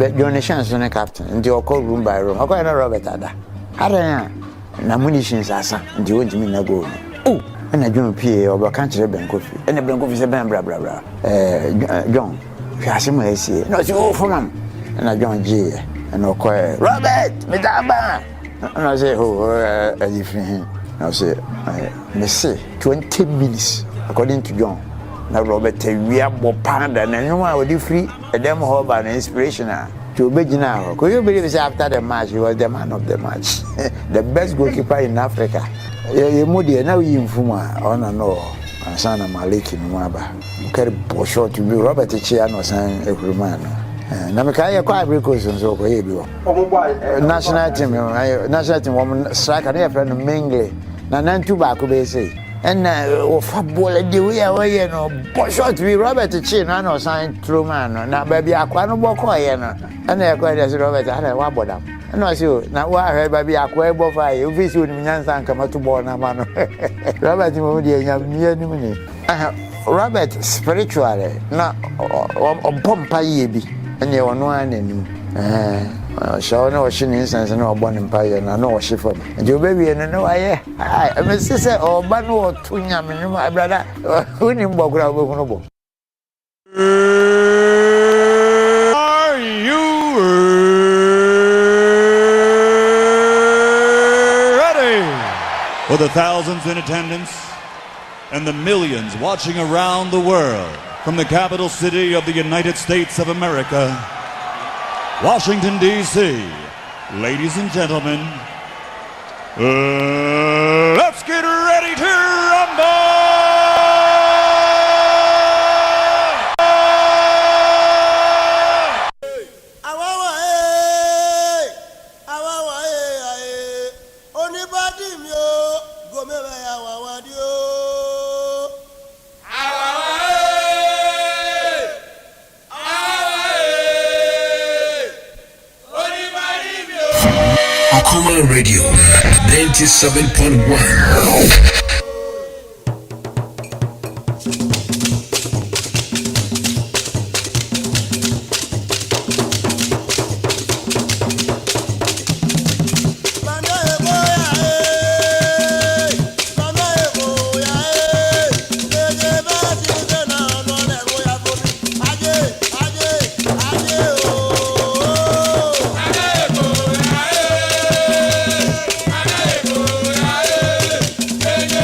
But donations on a captain, and the call room by room. Okay, no Robert Ada. Ada na munitions asa, and you want me na go. Oh, and I don't pay over country bank coffee. And the bank office blah blah blah. John, Casimir say, no, you go for mum. And I John G. And I call Robert, Medaba. And I say, oh, as if I say, Messi, 20 minutes, according to John. Now, Robert, we are more panda, and no one would free a demo hub and inspiration to obey now. Could you believe after the match, he was the man of the match, the best goalkeeper in Africa? You moody, now you Fuma, on and all, and son of Malik in Mwaba. Carry short to be Robert Chiano, son, every man. Namikaya quite because so national team woman strike and friend Mingley. Nan two back be say. And football the way away no short to be Robert Chin, I know sign true man. Now baby Aquano Bokoy and I quite as Robert had a wabodam. And I see now what I heard baby Aquabo fire, you visit Nansan come to Bona man. Robert Moody, Robert spiritually, not on Pompa Yebi. And you are no one in so no she instance no born empire and no she from and your baby and no I my sister or banu or tunya my brother who in Bogra. Are you ready? For the thousands in attendance and the millions watching around the world. From the capital city of the United States of America, Washington, D.C., ladies and gentlemen, let's get ready to rumble! Okoman Radio 97.1. Yeah.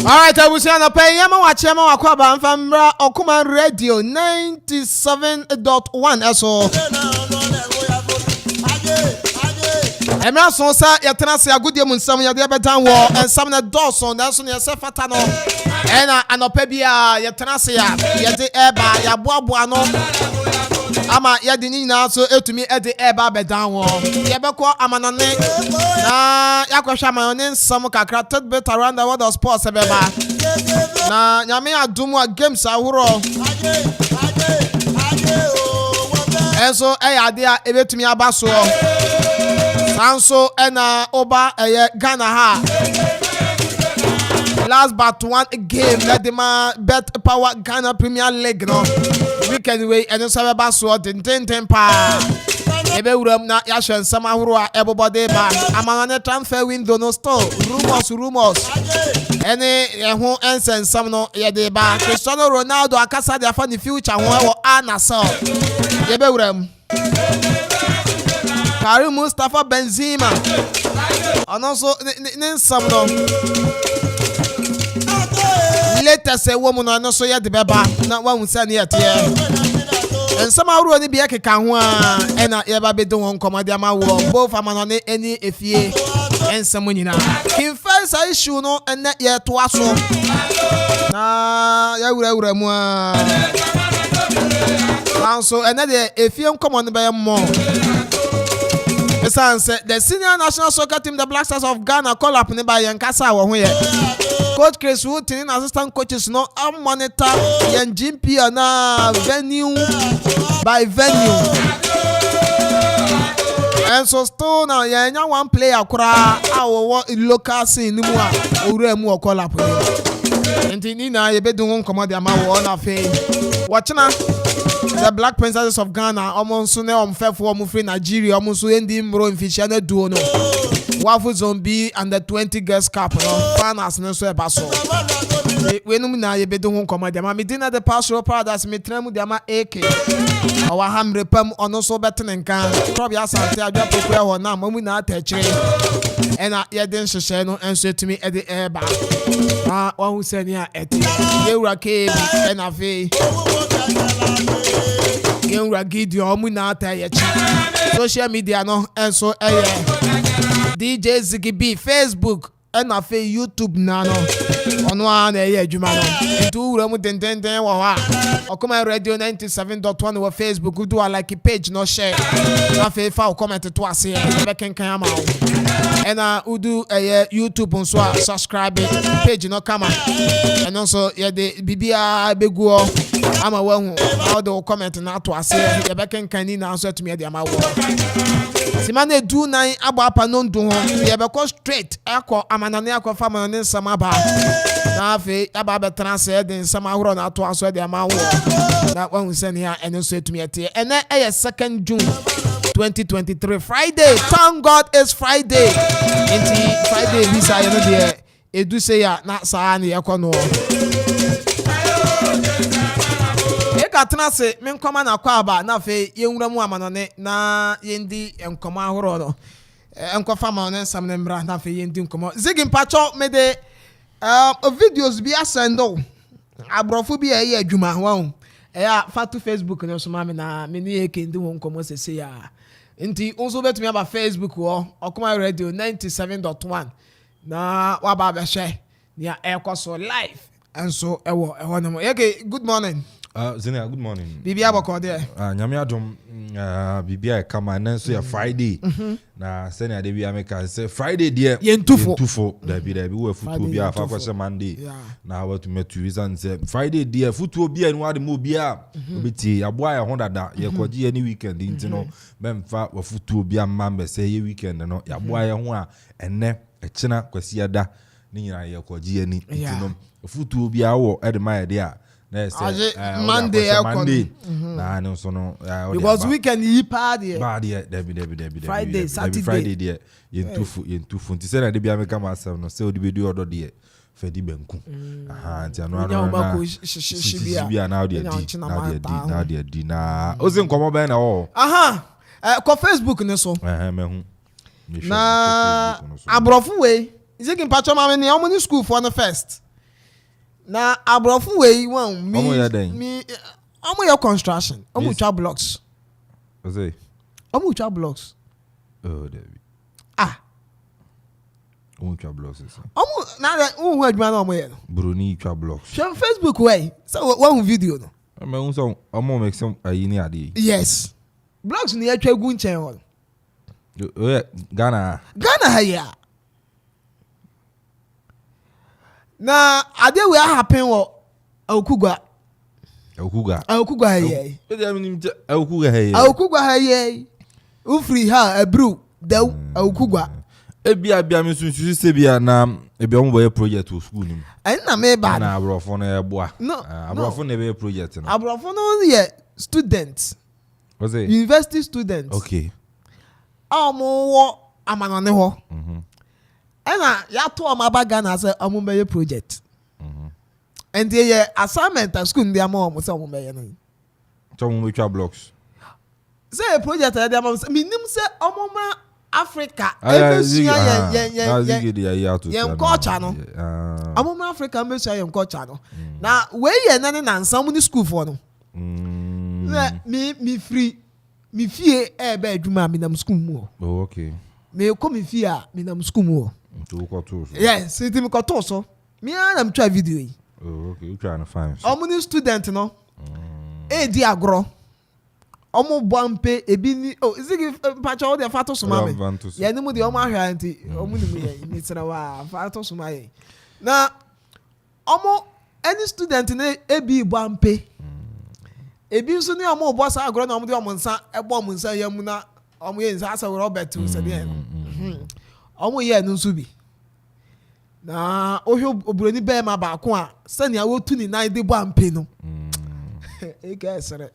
Alright, I will say no pay yama watch yama wakwaba mfambra Okoman Radio 97.1 so Emra so sa yetena se agudie mu nsam yede bedan wo ensam na dawson na so ne se fata no ena anopa bia yetena se ya yede eba ya boaboa no ama yede nyina so etumi ede eba bedan wo yebekọ amanane na yakwahwa amanane nsam kakra tad bit around the world of sports ebeba na nyame adum a games ahuro enso eyade a ebetumi abaso Sanso ena oba Ghana ha. Last but one game let them bet power Ghana Premier League no. Weekend way and so ba so den pa. Ebe uram na ya hwen sama horo a everybody ba. Amane transfer window no store. Rumors. Any ho ensen sam no ye de ba. Cristiano Ronaldo akasa de afa the future ho e Anasal. Ebe uram Karim Mustafa Benzema and also some no latest a woman and also yet the beba not one send yet and somehow really be a kekahua and ever be doing comediama war both amanone any if ye and someone in first issue no and not yet to us na ya so another if you come on by more the senior national soccer team, the Black Stars of Ghana, call up by Yankasa. Coach Chris Wood, assistant coaches, no monitor and GP na venue by venue. And so, still now, yeah, one player, our local scene, or call up. And Nina, you better don't come out the amount of watching the Black Princesses of Ghana almost soon on fair for free Nigeria almost ending bro in fish and do no Waffle Zombie and the 20 girls cup no fanas no so baso we no na ye bedo hon come dem me dinner the pastoral paradise me tremu dem AK our ham repam ono so beten nkan probably asante adwa popo ho na mamu na atachire ena ye den hwehwe no enso etumi e de eba ah wa hu se ni a eti ye wura ke bi ena fe Yenra Gideon Omunata social media no and so DJ Ziggy B Facebook and a YouTube nano on one juma no into ramu den wa ha Okoman Radio 97.1 or Facebook do like a page no share na fe fa comment to ase be kan ama and udu YouTube on so subscribe page no kama and also the bibia begu ama wahu how the comment na to ase ye be kan ni na so to me dey ama wo simane do nine abapa no ndo ho ye be go straight akọ amanane akọ fama ne sama ba na fe aba be transfer den sama horo na to aso dey ama wo na wahu sene ya eno so to me tie ene 2nd June 2023 Friday. Thank God it's Friday. Inti Friday visa you know there edu say ya na saa na yekono Katna se men koma na kwa aba na fe yenwura mu amanone na yendi enkoma ahoro no enkofa ma on ensam ne mbra na fe yendi nkoma zigi mpacho me de videos bi asendo abrofo bi e adwuma ho ya fatu Facebook no so ma me na me ni ekendi won nkoma sese ya nti onso betumi aba Facebook wo Okoman Radio 97.1 na waba be share nia ekoso live and so ewo no yeke good morning. Zenia, good morning. Bibia boko there. Nyame adom bibia come and so Friday. Na senior dey be America say Friday there. Yentufo. There be we football bia fa kwese Monday. Na what to meet to reason say Friday there football bia no ade mo bia obeti aboa ya hondada ye kwaji any weekend nti no memfa wa football bia mambe say ye weekend no ya aboa ya ho a enne echina kwasi ada ni nyina ye kwaji ani nti no football bia wo edema de a Monday. Nah, no, so no. Because weekend he party. Debbie. Friday, Saturday. Friday, dear. Yen two funti. Say that they be American myself. No, say we do other day. Fedi benku. Shibia now they dinner. Ozin come over now. Ko Facebook ne so. Na abrofu we. Is it in patcho mama ni how school for the first? Na abrofu we wan me omo your construction omo twa blocks blocks oh David omo twa blocks omo na who adwuma na omo ye no broni twa blocks share Facebook way so one video no me won so omo make some ayi ni ade yes blocks ni atwa gu nchen ho Ghana ya na ade we happen wo Okugwa hey Okugwa hey ufri ha ebru da Okugwa bia me sunsu se bia na bia mo boy project o school nim na me ba na abrofo na eboa abrofo na be project na abrofo no ye students was it university students okay omo wo amanone ho ena ya to amaba Ghana say omo be project and the assignment at school ndia mo say omo be no so mo twa blocks say project ndia mo minim say omo ma Africa ebesia yen culture no omo ma Africa ebesia yen culture no na we ye nane na nsam ni school for no me free me fie be adwuma me nam school mu oh okay me ko me fie a me nam school mu to ko to so yes it me ko to so me am try video yi oh okay you trying to find omo ni student no di agro omo bampe ebi ni zigi pacha o de fato suma me ya ni mu de omo ahwa anti omo ni mu ye ni tsira wa fato suma ye na omo any student na ebi bampe ebi nso ni omo bo sa agro na omo de omo nsa ebo omo nsa yam na omo ye nsa asa Robert so de omo ye no nso bi na ohwe oburoni be ma ba ko a sani a wotu ni nan de bampe no e ka esere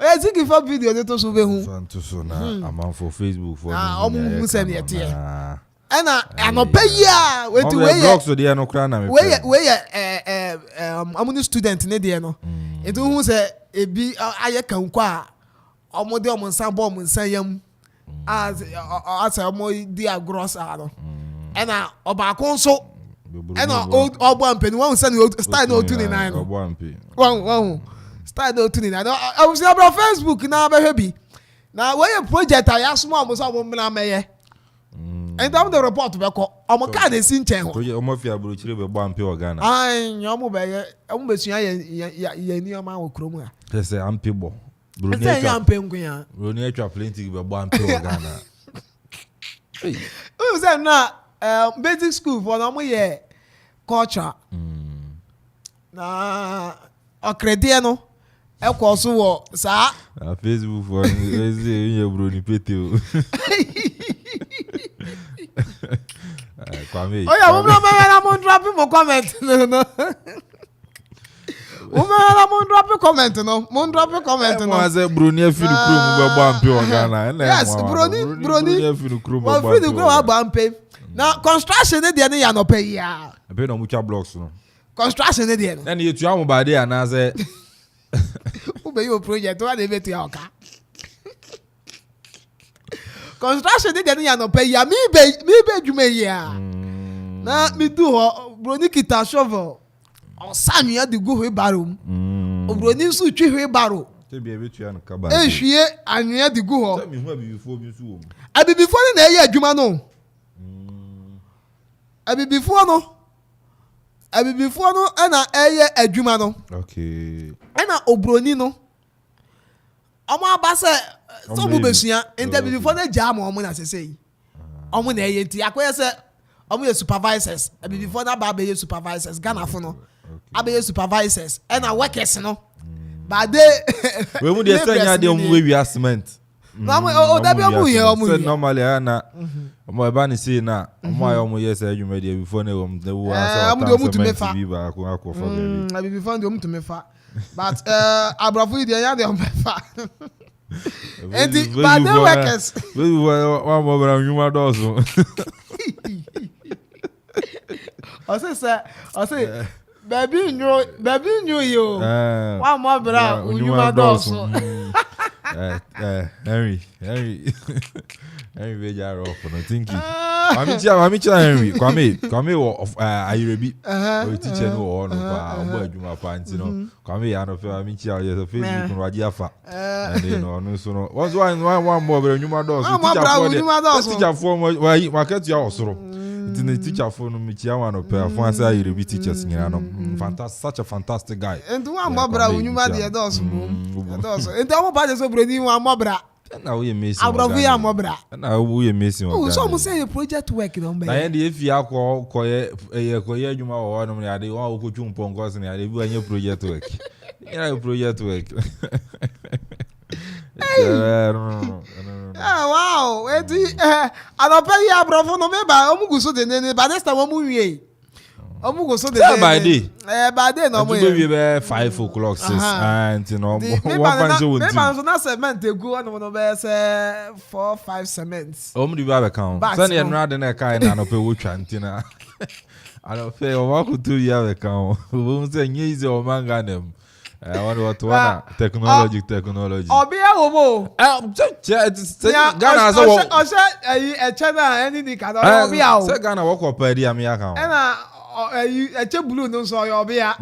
oya zigi for video de to so be hu fanto so na Amanfo Facebook for omo mu se ne tie ana anopa yi a wetu we blocks so dey no kra na me we amuni student ne dey no etu hu se ebi aye kanko a omo de omo nsan bo omo nsan yam as omo di agros a no ana oba ko nso ana obo ampeni wan se ne style no 29 no obo ampe wan style no 29 I was on Facebook na be hebi na we project ya small omo so omo na meye and down the report be ko omo ka de si nchen ho omo fi aburo chire be bo ampe o Ghana ai omo be ye omo be suya ye ni omo wo kromu a say ampe bo broni e ampe nkuya broni e twa plenty be bo ampe o Ghana o say na basic school for omo ye culture na okrede no e ko so wo sa Facebook for ye broni pete o Kwame. Oh yeah, we no drop mo comment no. We drop comment no. Mo drop comment no. Mo say broni afi no krom be bo ampe o Ghana. Yes, broni afi no krom be bo ampe. Afi no krom be ampe. Na construction dey na ya no pay ya. Ape no mucha blocks no. Construction dey no. Na you tu am ba dey na say who be your project what dey betu ya oka. Construction dey ya no pay ya me be dwuma ya. Na me do ho broni kita shovel. Osan ya de go he baro. Broni su twi he baro. Te be betu ya no ka ba. Ehwie anwea de go ho. Te me hu abibifo bi su wo. Abibifo na ye adwuma no. Abibifo no. before no na eye adwuma no okay na obroni no omo abase so mo besua interview before na jam omo na sesei omo na eye nti akoye se omo ye supervisors before na ba be supervisors Ghana fo no abe supervisors na workers no but they we mu dey say nya dey omo we cement no o da be omo ye normally na omo eba ni say na omo ayo omo yes adwuma dey before na omo dey wo omo to me fa biba Akuffo baby before dey omo to me fa but abrafo dey nya dey omo fa and but the workers we wa mo bra nyuma dozo I say baby nyo yo wa mo bra nyuma dozo Henry we jar off no thinking mami cha Henry kwame wo ayirebi o teacher no wo no pa obo adwuma pa nti no kwame ya no fe mami cha o Facebook no waji afa and no so no was one more bra nyuma dozo teacher for wa market ya osoro the teacher for no mi chia one pe afon asa ayirebi teachers nyina no such a fantastic guy and one more bra nyuma de dozo dozo and one bad so bra ni one more bra na we missing abrafo ya more bra na we missing oh so mo say project work no be na end if ya koye adwuma wo no ya de wa okotwu mpongo so na ya de bi anya project work ya project work wow eti anope ya abrafo no me ba omugu so de ne ba this time omu wie omugu so de by day no mo we be 5 o'clock 6 and you know one pan so me ban so na cement egu no be say 4-5 cements omu di ba count so na enra de na kai na no pe wo twa ntina anope o wa ku tu ya be count wo say nyizi o manga nem what technology obi e wo mo Ghana so o se e chana any ni ka obi a o se Ghana wo ko pa di am ya kan na e che blue no so obi a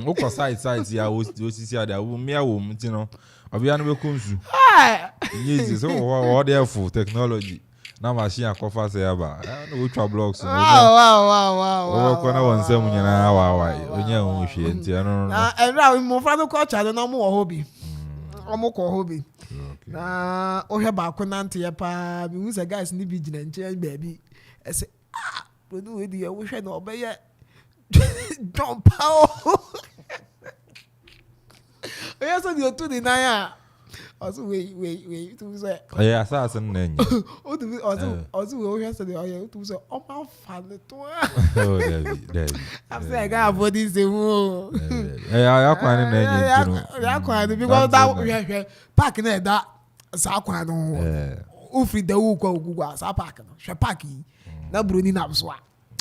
wo ko site ya wo sisi ada wo me wo mti no obi a no be konsu yes so what there for technology na machine akofa se ya ba no wo twa blocks no wow wo ko na won se munyana wa onye hu hwe nti no na enra mo fra no ko cha no mo wo hobi omo ko hobi na o hwe ba ko nante ya pa bi hu se guys ni bi gina nche baby e se produ we di wo hwe na obeye don pao o ya so di otu di na ya also we to say yeah assassin nenya o to also we hear say o to say o ma fa le to oh David I say I got for this wo ya kwa ni nenya ntino ya kwa ni because that park na da sa kwa no o free the wo kwa ogugwa sa park no hwe park na broni na bso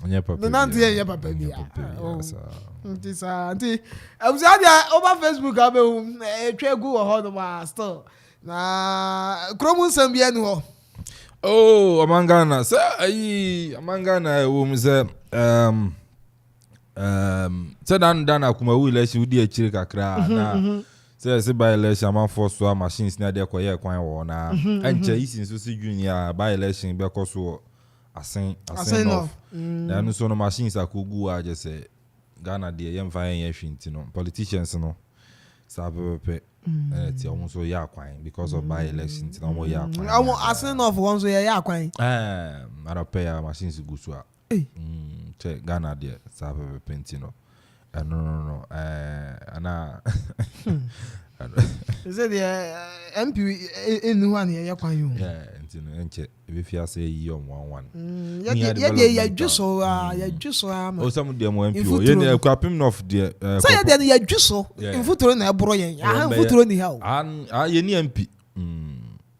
onye papa na nti ya papa bia nti sa nti abuza dia over Facebook abe twegu wo ho no ma still na kromu sambia ni ho oh amangana sa ayi amangana wo mze se dan akuma wi le shi udi e chiri kakra na se by election Amanfo so machines na de koye kwan wo na anche isin so si junior by election be koso asen off na no so no machines akogu a je se Ghana de yem fa yen hwinti no politicians no sabepe ti omo so ya kwan because of by election ti omo ya kwan omo asen off won so ya kwan repair machines go so a che Ghana de sabepe nti no no ana is it the MP in one ya kwan yo nti no enche be fia say yi on 1 ya juso o some dem MP o ye na Akuapem of the say ya de ya juso infuturo na eboro yen ya infuturo ni ha o ye ni MP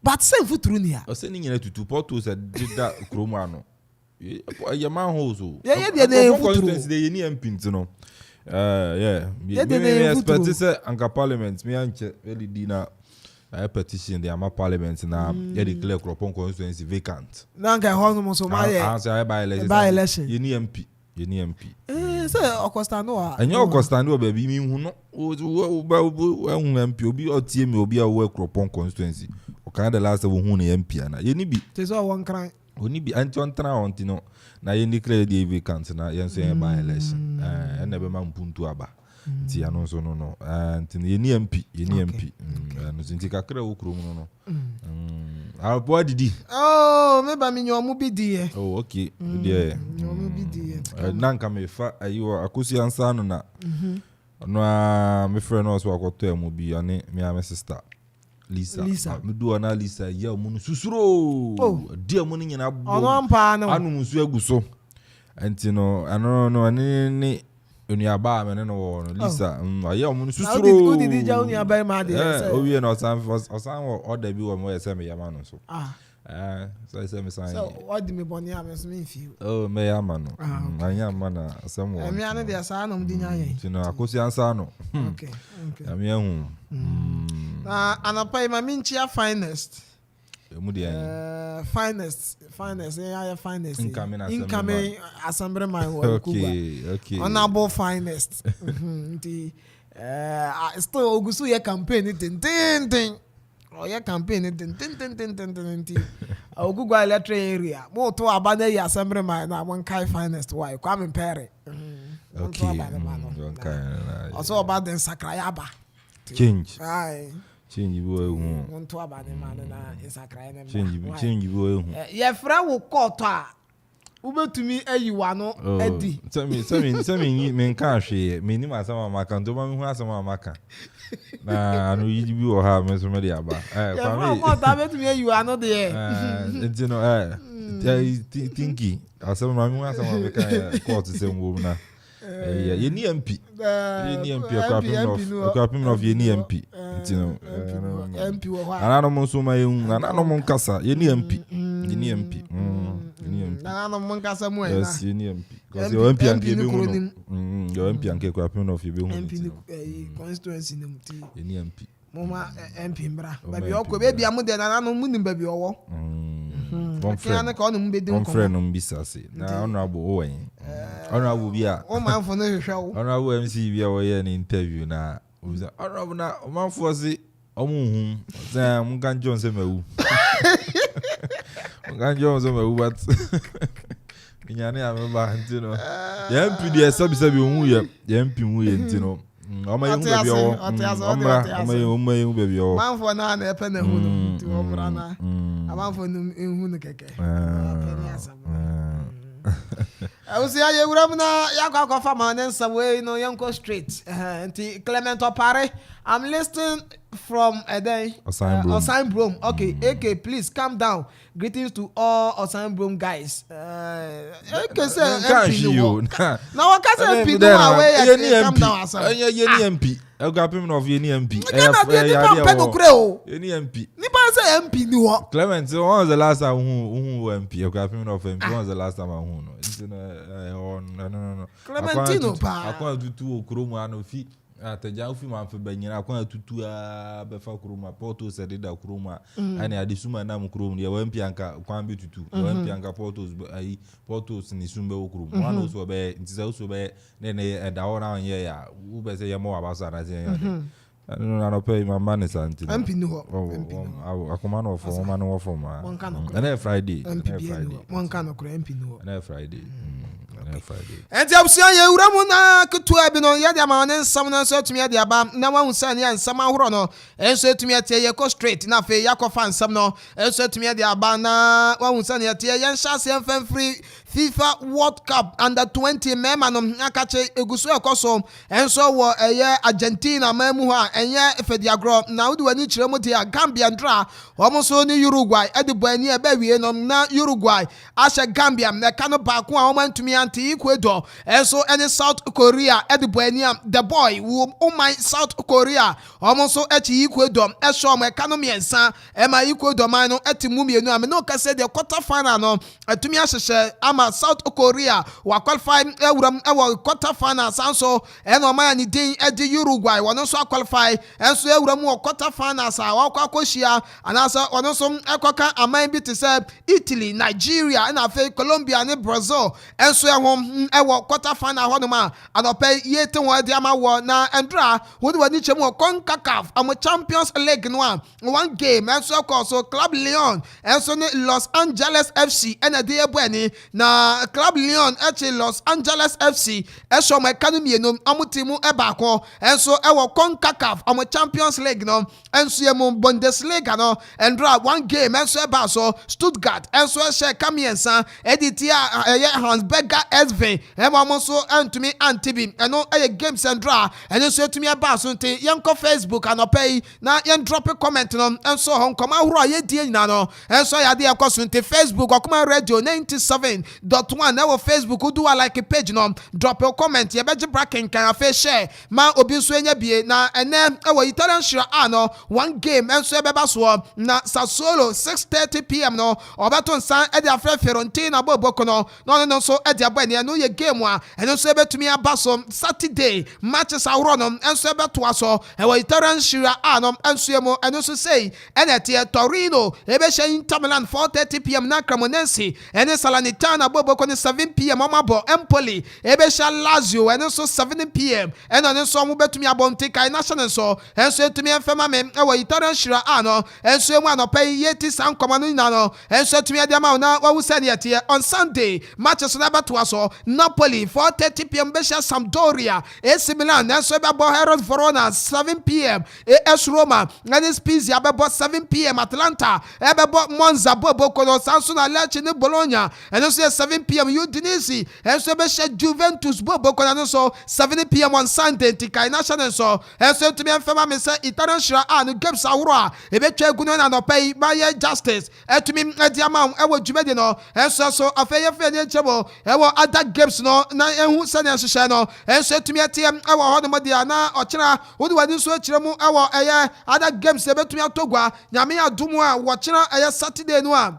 but say infuturo ni ha o say ni nyina tutu porto say dida kromu ano ye man ho so ye de infuturo ye ni MP ntino me expect say anka parliament me anche really dina a petition the ama parliament na ye declare Akropong-Akuapem vacant na nka ho no so ma ye answer by election ye ni MP say okostando a enye okostando baby mi hu no o MP obi otie me obi a wo Akropong-Akuapem o kan the last wo hu na MP na ye ni bi te so won kran Oni bi antontana ontino na ye declare the vacant na yen say by election and ebe ma mpuntu aba ti ano so no antin ye ni MP no sinti kakra wo krom no abo didi me ba mi nyomu bi di e okay there nyomu bi di e nanka me fa ayiwo akosi ansa no na no me friend no so akoto emu bi ane me am sister Lisa. Me do na Lisa ya mu susuro. Dia mu nyina bo. Ono ampa no. Anu musu aguso. Enti no ano ni onuaba me no Lisa. Ya mu susuro. How did you join your Barima dey? O wie no osan wo order bi wo mo yese me yama no so. So I say me sign. So what do me boni am so me feel? Oh me yama no. Anya ma na asem wo. Me ane dey sa no mdi nyan. Ti no akosi ansa no. Okay. Ami ehun. Anapa ma minchia finest. Finest. Yeah, finest. Incoming assembly my work. Okay. Honorable finest. Still ogusu ye campaign tin. Oh yeah, campaign tin. Ogugu electric area. Mo to abane ye assembly my na one kai finest why. Kwame Perry. Okay. Also about the Sakrayaba. Change. Aye. Change boy hu. Won to aba ne man na Insakra na. Change boy hu. Ye fra wo court a. Ubetumi ayiwa no edi. Tell me me kan hwe me ni masama maka ndo ma me hu asama maka. Na anu yi bi wo ha me so me de aba. Kwa me. Court abetumi ayiwa no de. You know thinking asama ma me hu asama me kan court se mo na. Ye ni MP. Ye ni MP Akuffo of ye ni MP. You know. MP wo ha. Anano mo so ma yun, anano mo nkasa, ye ni MP. Ye ni MP. Anano mo nkasa mo na. Yes, ye ni MP. Because your MP anke be hu. Your MP anke Akuffo of ye be hu. MP constituency nem ti. Ye ni MP. Mama MP mbra. Baby okwo baby amu de na no mu nim baby owo. One friend mbisa se. Na honorable Owen. Honorable bia. O man for no hwehwa wo. Honorable MC bia wo ye ni interview na. Honorable na man for se omuhum. Say Mungan John se mewu. Mungan John se mewu but minyane ameba ntino. Ye MP de sabi ohun ye MP hu ye ntino. Oma ye hu baby o. Oma ye hu baby o. Man for na na epe na hu no ti o bra na. Amanfo hu no keke. I was here, you remember, Yakwa man, and some way, no young straight. Clement Opare, I'm listening from a day. Osign Broom. Okay, AK, please calm down. Greetings to all Osign Broom guys. AK say MP. Now I can't say MP no away. Calm down, Osign. Ye ni MP. Akuffo of ye ni MP. Ye ni MP. Nipa say MP ni wo. Clement, when was the last time who MP? Akuffo of MP. When was the last time who no. Clementino pa. Akwa tutu okromu anofi. Ataja ofi manfe banyina akwa tutu a befa kroma porto se de da kroma ani adisuma na mkromu ya wampi anka kwa mbi tutu wampi anka portos ni sumbe okromu wano so be ntisa so be ne da wona onye ya u be se ya mo abasa na se ya no no pay my money santi MP ni ho Akoman of woman no for ma na Friday one kan okro MP ni ho na Friday Friday. Enti abusia ye wura mu na ketua bi no ye de ma ne nsam na so atumi de aba na wahu san ya nsam ahoro no enso atumi atie ye ko straight na fe yakofa nsam no enso atumi de aba na wahu san ya tie ye nhyase emfam free FIFA World Cup under 20 mema no akache eguso ekoso enso wo eye Argentina mamu ha enye efediagro na wudi wani kire mu dia Gambia ndra omo so ni Uruguay edibo ani e ba wie no na Uruguay ashe Gambia na kano ba ko a omo ntumi anti Ecuador enso any South Korea edibo ani the boy wo my South Korea omo so echi Ecuador eso omo kano miensa e ma Ecuador man no etimu mienu am no ka say the quarter final no atumi ahyehyɛ ama ama South Korea wa qualify ewuram ewo quarter finals anso eno ma ni din edi Uruguay wono so qualify enso ewuram wo quarter finals a wa kwakoshia anasa wono so ekoka aman bi te se Italy, Nigeria na fe Colombia ne Brazil enso ewo quarter final hono ma anope yete won di ama wo na endra wodi wani chemu CONCACAF am Champions League no one game enso so Club Leon enso ne Los Angeles FC ena de ebuani na Club Leon eche Los Angeles FC eso ma economy no amutimu ebako enso ewo CONCACAF am Champions League no enso yemu Bundesliga no endra one game enso eba so Stuttgart enso she kamiensa editia Hansberger SV emo so entumi antibi eno eye games endra eno so etumi eba so nte yenko Facebook anopay na yen drop a comment no enso hon koma huro ye die nyina no enso ya de ekoso nte Facebook Okoman Radio 97.1 na wo Facebook do like a page no drop a comment ye beje bracken kan afa share ma obi so enya bie na ene ewo Italian shira ano one game enso ebeba so na Sassuolo 6:30 p.m. no obato nsan e de afra Fiorentina boboko no so e de abane no ye game a eno so ebetumi abaso Saturday matches awro no enso ebeto aso ewo Italian shira ano enso emo eno so say enete Torino ebe she Inter Milan 4:30 p.m. na Cremonese ene Salernitana boboko ni 7 p.m. amabo Empoli ebe she Lazio eno so 7 p.m. eno ne so mo betumi abonte kai national so enso etumi enfema me ewo Italian shira ano enso emu anopai yeti san komano nyina no enso etumi ade ama na wawu sane yete on Sunday matches na beto aso Napoli 4:30 p.m. be she Sampdoria AC Milan enso be bo Hellas Verona 7 p.m. AS Roma and Spezia be bo 7 p.m. Atlanta be bo Monza boboko no Sanso na Lecce ne Bologna and so 7 p.m. Udinese and so be she Juventus boboko na so 7 p.m. on Sunday tikai national so and so to me enfema me say Italian shira an games awro e be twa guno na no pay by justice to me ediama e wo dwumede no and so afeye fe ne chebo e wo other games no na ehu sane hyehyɛ no and so to me atem e wo hono modia na ochira wodi wadi so akire mu e wo eye other games e betumi atogwa nyame adumu a wo chira eye Saturday no a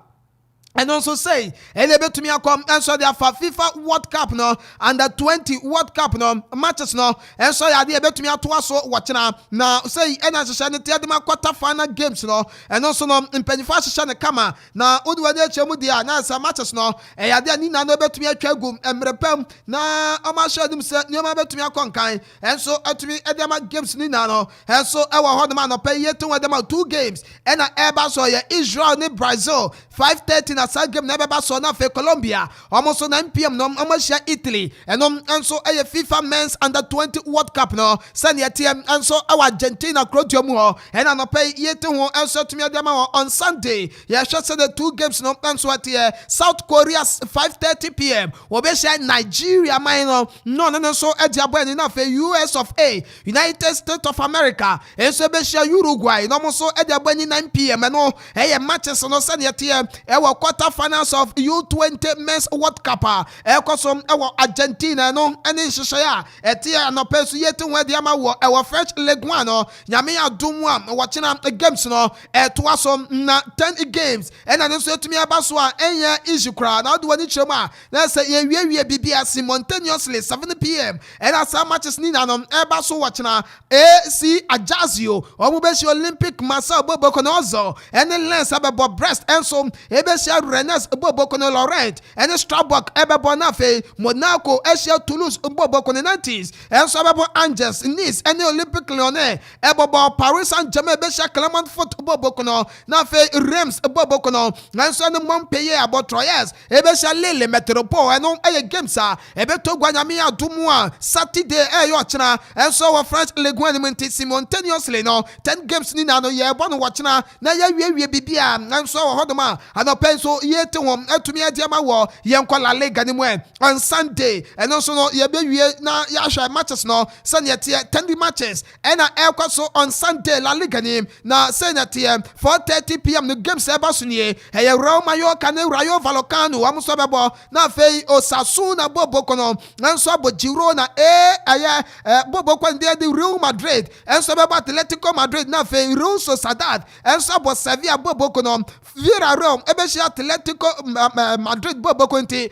and also say elebetumi akom enso dia fa FIFA World Cup no under 20 World Cup no matches no enso ya de ebetumi atoa so watchna na say ena hyehyɛ ne te de ma quarter final games no and also no impenifa hyehyɛ ne kama na odi wade achemu dia na sa matches no ya de ani na no betumi atwa gum emrepam na oma hyehyɛ dim se nyoma betumi akonkan enso atumi de ma games ni na no enso ewa ho de ma no pay yetu we de ma 2 games ena eba so ya Israel ni Brazil 5:30 na sa game na beba so na fe Colombia almost 9 p.m. no almost Italy and so a FIFA men's under 20 World Cup no send your team and so our Argentina crowd mu ho and no pay yete ho and so to me dem on Sunday yeah shot the 2 games no and so at South Korea 5:30 p.m. we be share Nigeria man no so e dia boy na fe US of A United States of America and so be share Uruguay no so e dia boy 9 p.m. no e matches no send your team e wa quarter finals of U20 men's World Cup ekosom e wa Argentina no ene hyehyɛ a etia no peso yeti ho de ama wo e wa French League 1 no nyame adom a wo kyena games no etoa so na 10 games ena ne so etumi aba so a enya ijikura na do wani kyerem a na say ye wie bibia simultaneously 7 p.m. ena sa matches ni na no eba so wo kyena AC Ajaccio omo be shi Olympic Marseille boboko no ozo ene Lens abebo Brest enso ebe shi Rennes boboko no Laurent ene Strasbourg ebebo na fe Monaco Asia Toulouse boboko no Nantes enso abebo Angers Nice ene Olympique Lyonnais ebebo Paris Saint-Germain be shi Clermont Foot boboko no na fe Reims boboko no enso ne Montpellier abo Troyes ebe shi Lille Metropole eno eye games a ebe to gwanyame adumu a Saturday yo chena enso wa French League 1 minti simultaneously no 10 games ni na no ye bo no watchena na ya wie bibia enso wa hodoma anopenso yete hom atumi adiama wo yenko La Liga ni mu on Sunday eno so no ye be wie na ya hwa matches no sanete 10 matches ena ekwaso on Sunday La Liga ni na sanete 4:30 p.m. no games eba so nie eye Real Mallorca na Rayo Vallecano amso bebo na fei Osasuna boboko no enso abo Girona eye boboko ndie de Real Madrid enso bebo Atletico Madrid na fei Real Sociedad enso abo Sevilla boboko no Villarreal ebe shi Atletico Madrid bobo konti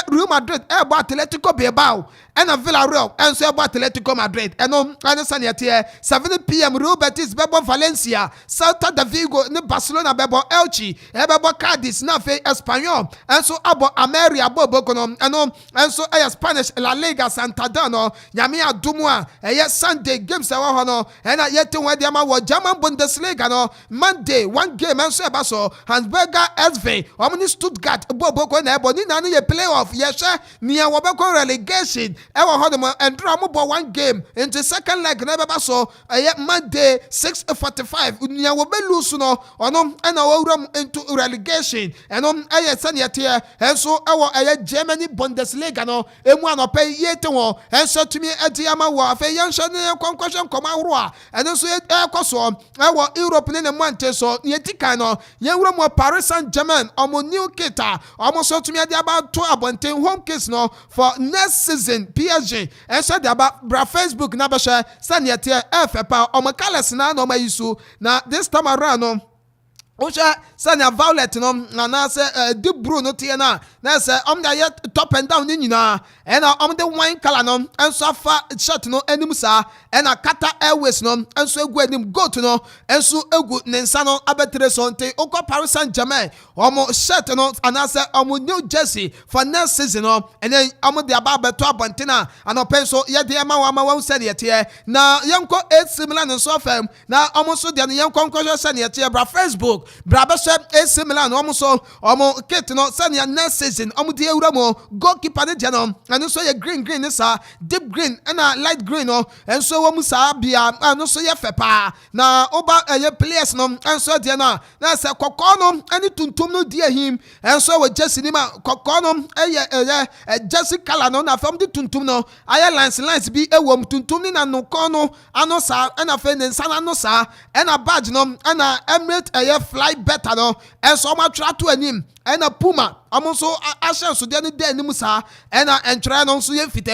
Real Madrid ebo Atletico Bilbao and a Villarreal and so ebo Atletico Madrid and Sanyate 7 p.m. Real Betis bebo Valencia Celta de Vigo ni Barcelona bebo Elche bebo Cadiz na fe Espanyol and so abo Ameria bobo kono and so Spanish La Liga Santander no nyame adumwa Sunday games ewa hono and yet when they are German Bundesliga no Monday 1 game and so baso Hansberger SV omni Stuttgart bobo na ebo ni na ye playoff yesha ni awobeko relegation ewa hono and drama 1 game into second leg na baso Monday 6:45 ni awobe lose no ono na awuram into relegation and sanyete and so ewa Germany Bundesliga no emu anope yete won and so to me etiama wo afa yansha ne konkwashen koma horo a and so ekoso ewa Europe ne mante so yetika no yewura mo Paris Saint-Germain omo new kita omo so to me dey about to abonten home case no for next season PSG and so dey about bra Facebook na be share sanyete FPA omo kales na no mayisu na this time around no Osha Sanya Violet no na say De Bruyne no tie na say da yet top and down ni nyina and the wine color no and so fa shirt no anim sa and Qatar Airways no and so egu anim goat no and so egu nensa no abetre so nte okọ Paris Saint-Germain shirt no and say new jersey for next season no and then the about beto abontina and penso ye de ma wa say ye na yanko 8 similar no so fam na so de yanko nko say ye bra Facebook Braba AC Milan almost kit no sanya next season de euramo goalkeeper ne jano and so ye green ni sa deep green and light green no and so sa bia and so ye fepa na oba ye players no and so de na say kokko no ani tuntum no de him and so we just ni ma kokko no just color no na from the tuntum no aye lines bi ewom tuntum ni na no kono ano sa and afa ne nsa no sa and a badge no and Emirates fly better no and so much try to him and a Puma so ashen so dey ni musa and entra no so ye fit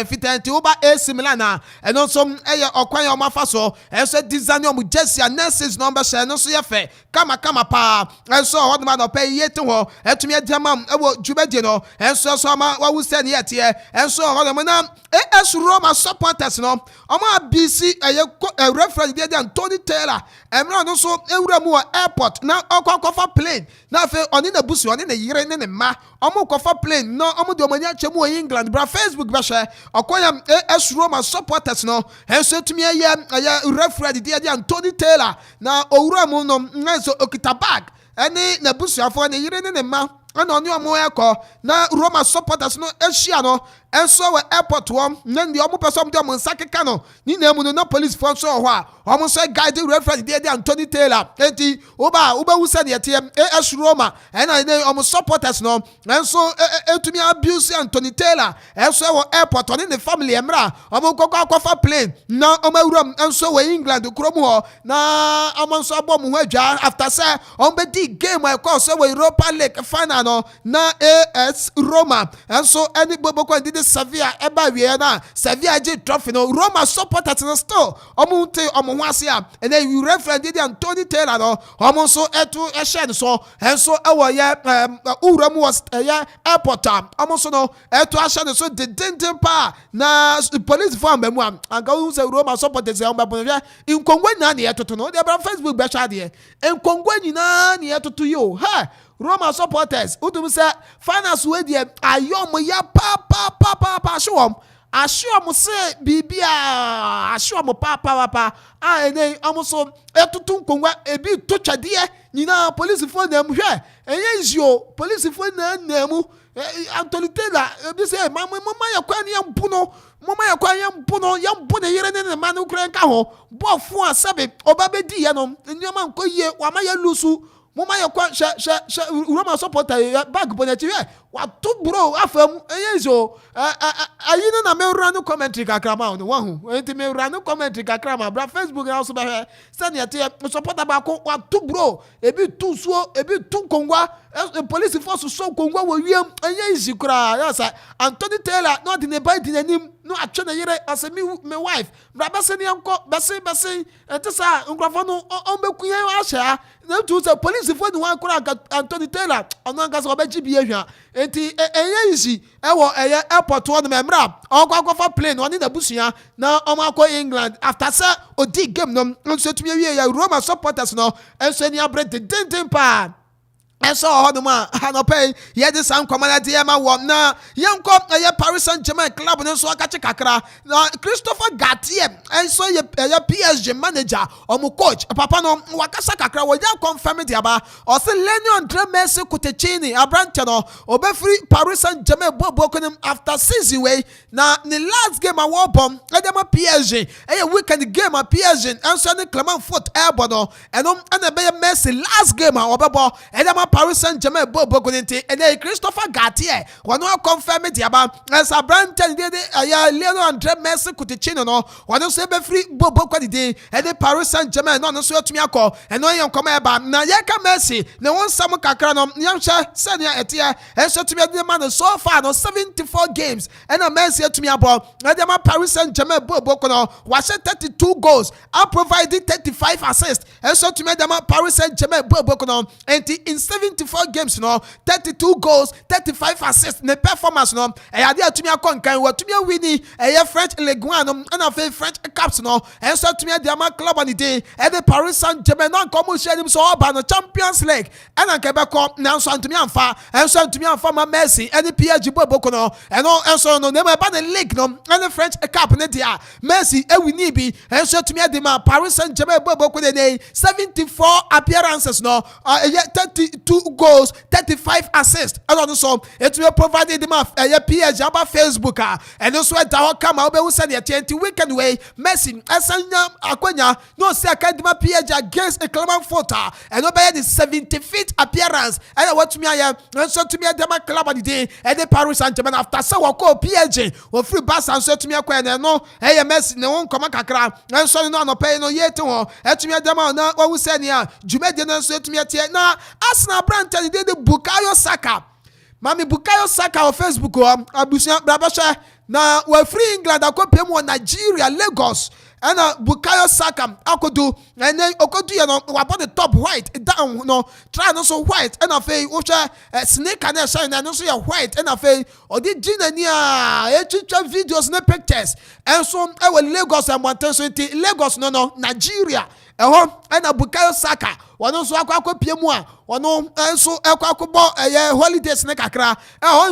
ti oba AC Milan and also okwan o mafa so and so design o jersey next number share no so ye fe kama pa and so what man pay yet ho etumi adama e wo djubedi no and so ma wa wu send yet and so what man AS Roma supporters no omo BC referee dey Anthony Taylor emra no so ewura mu airport na okwa plane na fe oni na busu oni na yire ne ma omo kofa plane no omo de omanya chemu England bra Facebook ba share okoyam AS Roma supporters no enso tumi ya referee dey Anthony Taylor na owura mu no nso okita bag eni na busu afo ne yire ne ma ana oni omo ekọ na Roma supporters no ehia no enso we airport wom na ndi omo person de omo nsakeka no ni na emu no na police for so ho a omo so guide referee dey Anthony Taylor enti oba wusa ne yete AS Roma and omo supporters no enso etumi abuse Anthony Taylor enso we airport oni ne family emra omo kokwa plane na omo awuram enso we England krom ho na omo so abom ho adwa after say omo be di game e call so we Europa League final no na AS Roma enso any boboko ndi Sevilla eba wie na Sevilla je trophy no Roma supporters no still omo te omo hwase a and then you referee dey Anthony Taylor no omo so etu ehye so enso ewo ye uram was airport omo so no etu ahye so de dindin pa na police form be mu am anga wu se Roma supporters e omo bonhwe inkongwa nyina na etoto no dey bra Facebook be sha de inkongwa nyina na etoto yo ha Roma supporters udum say finance we dey ayom ya pa ashom say bibia ashom pa ene amuso etutu nkongwa ebi to twade nyina police phone na hwe enye nzio police phone na mu Anthony Taylor ebi say mama yakwan yampuno yampu ne yire ne ma no kura nka ho bofo asabe obabedi ye no nyama nkoyie wama ya lusu mama yakwa Roma supporter bag bonechi watu bro afam eyezo ayina na me run commentary kakra ma no wahu enti me run commentary kakra ma bra Facebook na so be send ya te supporter ba ko watu bro ebi tu suo ebi tu kongwa police force so kongwa wo wiem eyezi kura ya sa Anthony Taylor no de ne ba di nanim no atwe na yere as me wife bra ba se ne enko bese enti sa nkrofo no on be kuyen ahia na tu se police force no wan kura Anthony Taylor ono anga so be gibi ehwa enti eyezi ewo airport one memra okwa for plane one na busua na omakọ England after say odi game no nso tumi wie ya Roma supporters no enso ni abre den pa enso hoduma hanopay ye de san komana de ma wo na yenko ye Paris Saint-Germain club no so akache kakra na Christopher Gattier enso ye PSG manager omu coach papa no wakasa kakra wo ya confirm de aba o se Lionel Messi Kutechini abrante no obefri Paris Saint-Germain bobo konim after season way na the last game a wo bom edema PSG weekend game a PSG enso ne Clement Foot airborne no eno na be Messi last game a obebo edema Paris Saint-Germain bobo konente ene Christopher Gattier wono confirm de aba as abrante de Lionel Messi Kutechini no wono so be free bobo kwade ene Paris Saint-Germain no so atumi akọ eno yen koma eba na ye ka Messi ne won sam kakra no yamhwe sene etie enso tumi de man so far no 74 games ena Messi atumi abo ede ma Paris Saint-Germain bobo kono wa 32 goals and provided 35 assists enso tumi de ma Paris Saint-Germain bobo kono enti in 74 games no 32 goals 35 assists ne performance no ade atumi akọ nkan watumi wini French Ligue 1 no na French Cups no enso tumi de ma club on the day ede Paris Saint-Germain no komo share nim so oba no Champions League ena nke be ko na enso antumi amfa ma Messi ede PSG bobo kono eno enso no nema ba the league no ene French Cup ne dia Messi ewini bi enso tumi de ma Paris Saint-Germain bobo kono ne 74 appearances no 32 goals 35 assists eno so etumi provided the ma PSG aba Facebook eno so da ho kama obe wusa ne 20 weekend way Messi asanya akonya no se akadima PSG against a Clement Foot eno be the 75th appearance ena watumi aya enso tumi de ma club on the day ede Paris Saint-Germain after say wako PSG wo free Barca enso tumi akọ ene no Messi ne won koma kakra enso no no pay no yete ho etumi de ma na wo wusa ne a jumede no enso tumi atie na Arsenal brand de Bukayo Saka mami Bukayo Saka on Facebook abusia brabasha na we free England akopem wo Nigeria Lagos and Bukayo Saka akodu and then okodu you know about the top white down no try no so white and afei wo snake and shine and so you white and afei odi gina ni videos and pictures and so e we Lagos and Mountain Lagos no Nigeria and Bukayo Saka wano so akopie mu a wano enso akwakobo holidays ne kakra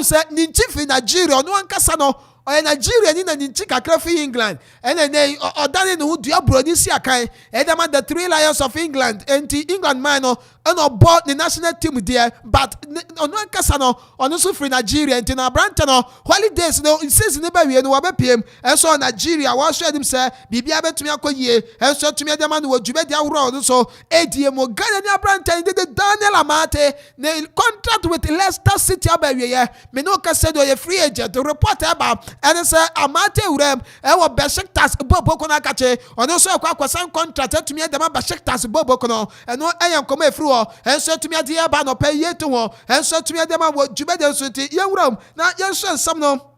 se ni chief in Nigeria no ankasa no Nigeria ni na nchi kakra fi England ene odane no dua broni si akan edama the three lions of England enti England man no eno bought the national team there but ono ankasa no ono so free Nigeria enti na branch no holidays no season ba wie no wa be piem enso Nigeria wa hwe dim se bibia betumi akoyie enso tumi edama no wadwube dia woro no so edie mo Ghana ni branch de Daniel Amate ne contract with Leicester City ba wie me no ka said o ye free agent report about and say Amate urem e wo Besiktas bobo kono akache ono so akwasan contract atumi edama Besiktas bobo kono eno eyan koma efru ho enso atumi ade e ba no pay yetu ho enso atumi edama wo jubede so ti yewuram na yenso nsam no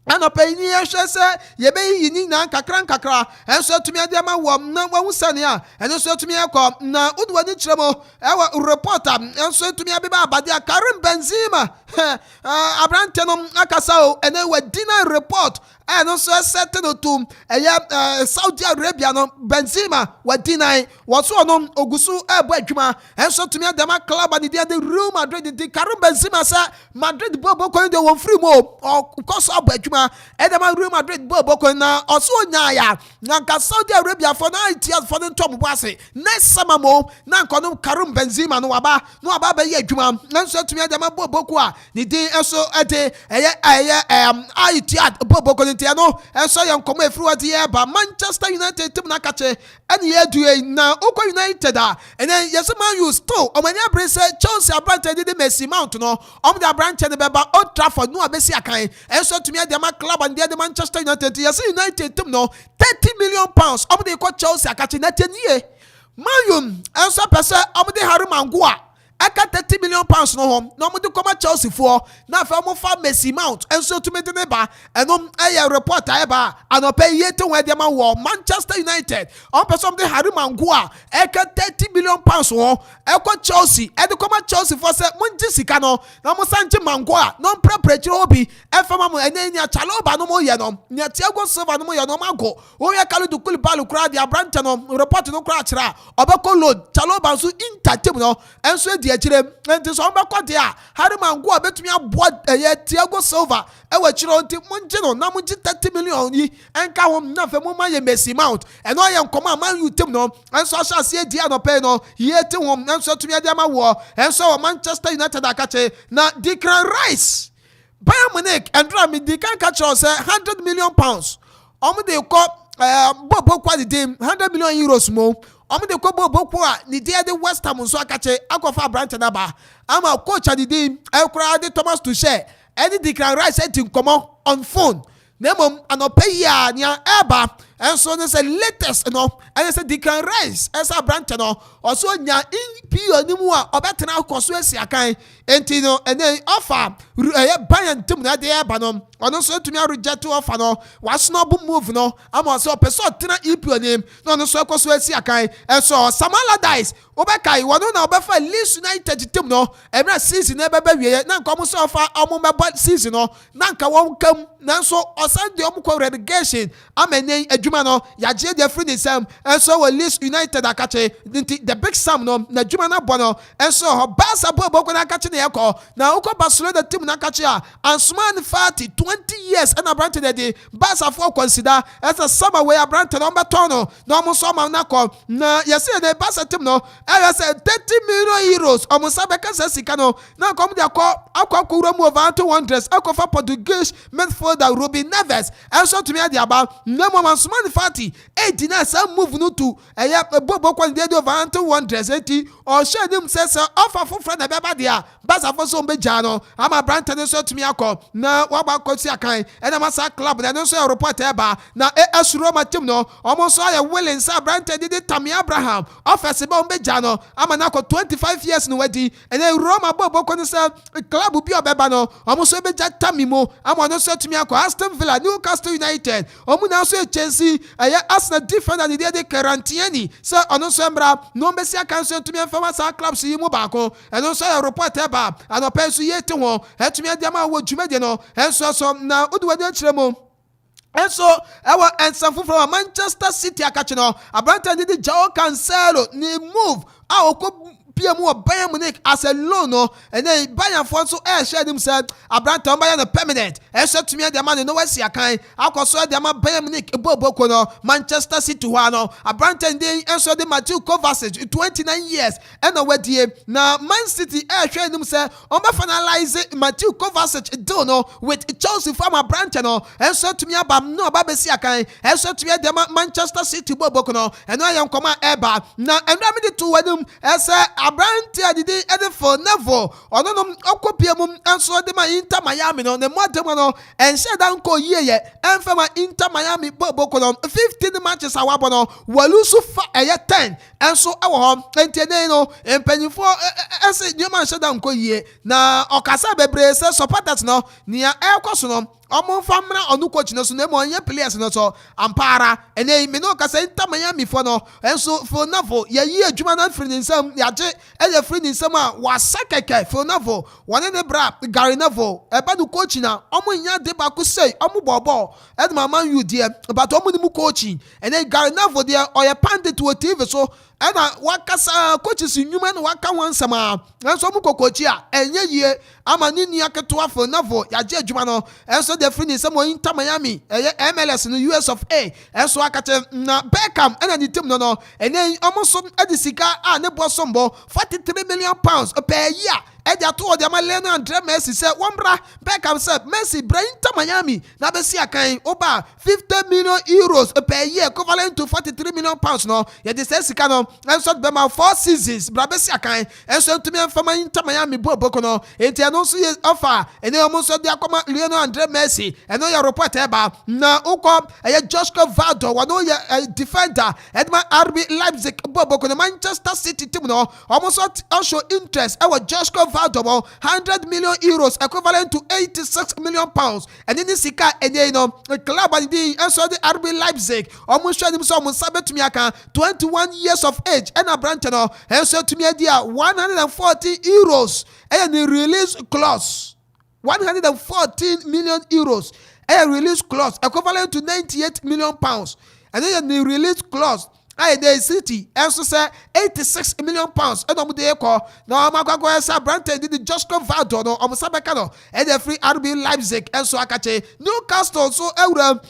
ana pay ni yehwe se ye be yini na kakra enso atumi ade ma wo na wahu sane a enso atumi ekọ na udwani kiremo e wo reporter enso atumi abeba abade Karim Benzema abrante no akasa o ene wadina report and also set no to Saudi Arabia no Benzema wadina waso no ogusu ebo adwuma enso tumi adama club and the Real Madrid the Karim Benzema sa Madrid bobo ko de won free mo because abo adwuma edama Real Madrid bobo ko na oso nyaaya na ka Saudi Arabia for 9 years for the top boss next summer mo na nkono Karim Benzema no aba be ye adwuma enso tumi adama bobo ko a ni dey enso ade Itihad bobo ko no enso ye nkomo efiri wadi ye ba Manchester United team na kache ene ye due na Oko United and then yes man you still omani abre say Chelsea abrante de Messi Mount no the abrante de beba Old Trafford no abesi akan enso tumi de ma club and the Manchester United yes United team no 30 million pounds the ko Chelsea akache na tenie man you enso pese the Harry Mangua aka 30 million pounds no home no mo de come Chelsea for na fa mo fa Messi Mount enso tumi de ba enom eye report eba anope yete we de ma wo Manchester United on person de Harry Mangua aka 30 million pounds ho eko Chelsea e de come Chelsea for say mo nji sika no na mo sanche Mangua no prepare obi e fa ma mo enenya Chaloba no mo ye no nya Thiago Silva no mo ye no mago o ya kalu du Koulibaly kura dia branch no report no kura kira obeko load Chaloba so Inter no enso achire nti so mbakọ dia Harry Mangua betumi abo Thiago Silva e wa chiro nti munje no na munje 30 million yi enka hom na fe mo ma ye Messi Mount e no ye nkoma man you team no enso asha se dia no pay no ye te hom enso tumi dia ma wo enso Manchester United akache na Declan Rice Bayern Munich andra mi Declan catch us 100 million pounds de ko bobo kwa the team 100 million euros mo de ko bobo kwa ni dia de West Ham so akache Akuffo branch na ba ama coach adi team ekura de Thomas Tuchel any Declan Rice etin komo on phone nemom anope ya nya eba enso ne say latest no and say Declan Rice esa branch no also nya in ni mu a obetena akoso esi akan enti no ene offer Bayern team na de eba no ono so tumi reject offer no wasnob move no ama so person tena EPO name no no so akoso esi akan enso Sam Allardyce obekai wono na obefa Leeds United team no every season na beba wie na nko mo so offer omumeba season no na nka won kam nanso osande omko relegation amenen adwuma no yaje de free nisam enso we Leeds United akache the big Sam no na adwuma na bono enso ho Barca bobo na akache na yako na uko Barcelona team na akache a Ansman Fati 20 years and abrante de Barca for consider as a summer way abrante number tono no mo so ma na ko na yesi de Barca team no I say 30 million euros almost abeka sika no na come dey akwa mu over 200 Akuffo Portuguese midfielder Ruben Neves enso to me dey about no mo Ansman Fati 89 some move no to bobo kwa dey over 200 80 or share them say offer for friend beba dia Barca for so beja no ama brante no so to me akọ na wa ba ko si akan e na masa club na no so report eba na AS Roma team no almost so ya willing sa brante did Tammy Abraham offer ba beja no ama na ko 25 years no wedi and then Roma bobo ko no say club bi obeba no almost so beja Tammy mo ama no so to me akọ Aston Villa Newcastle United omu na so Chelsea Arsenal defender ni dey quarantine so ono so mbra no be si akan so to me fama sa clubs yi mu ba ko and no so report eba and opensu yete ho etumi adiama wo dwumade no enso so na oduwade akiremo enso ewa ensanfo from Manchester City akache no abranta ni Joao Cancelo ni move a okọ PMO Bayern Munich as a loan no and then Bayern for so share them said Abranta Bayern permanent and so to me the man no wesi akan akoso the man Bayern Munich bobo no Manchester City ho no Abranta then and so the Matthew Kovacic 29 years and no wedie na Man City share them say on finalize Matthew Kovacic deal no with Chelsea from Abranta no and so to me abam no babesi akan and so to me the Manchester City bobo no and no yam come eba na and me the two wedum say Abrante adidi edefo nevo ono no okopia mum enso de ma Inter Miami no ne modem no ense dan ko yeye enfema Inter Miami bobo no 15 matches awabo no walusu fa 10 enso ewo ho entene no empanifo ese nyoma ense dan ko yeye na okasa bebre se supporters no nia ekoso no omo famra onu coach no so na mo anya players no so ampara ene me no kasa Inter Miami fo no enso fo navo ya yi adwuma na free nsam ya je e free nsam a wasakeke fo navo wone ne bra Gary Neville e ba du coach na omo nya de ba ku sei omo bobo e de Man U de but omo ni mu coaching ene Gary Neville de oye pandit to TV so ena wakasa coaches nyuma na waka wansama enso mu kokochi a enye yie ama ni nia keto afo navo ya je adwuma no enso de free nsam o Inter Miami MLS no US of A enso akate na Beckham ena ni team no ene omo so edisika a ne bo sombo 43 million pounds per year eja to de Lionel Andre Messi say wambra Beckham said Messi bring to Miami na be see akan oba 50 million euros per year equivalent to 43 million pounds no ye de say sika no enso be ma 4 seasons bra be see akan enso tumi amfama Inter Miami boboko no enti eno so ye offer ene omo so de akoma Lionel Andre Messi eno ya report eba na uko Joshua Valdo wano ye defender edma RB Leipzig boboko no Manchester City team no almost show interest our Joshua Valdo 100 million euros equivalent to 86 million pounds and in this sika enye no club and the enso the RB Leipzig almost show him some sabet to me aka 21 years of age and a branch no enso to me dia 140 euros and the release clause 114 million euros a release clause equivalent to 98 million pounds and then the release clause the City also say 86 million pounds and de call no magwa sa Branton did the Joshua Valdo no Sabekano and the free RB Leipzig and so akache Newcastle so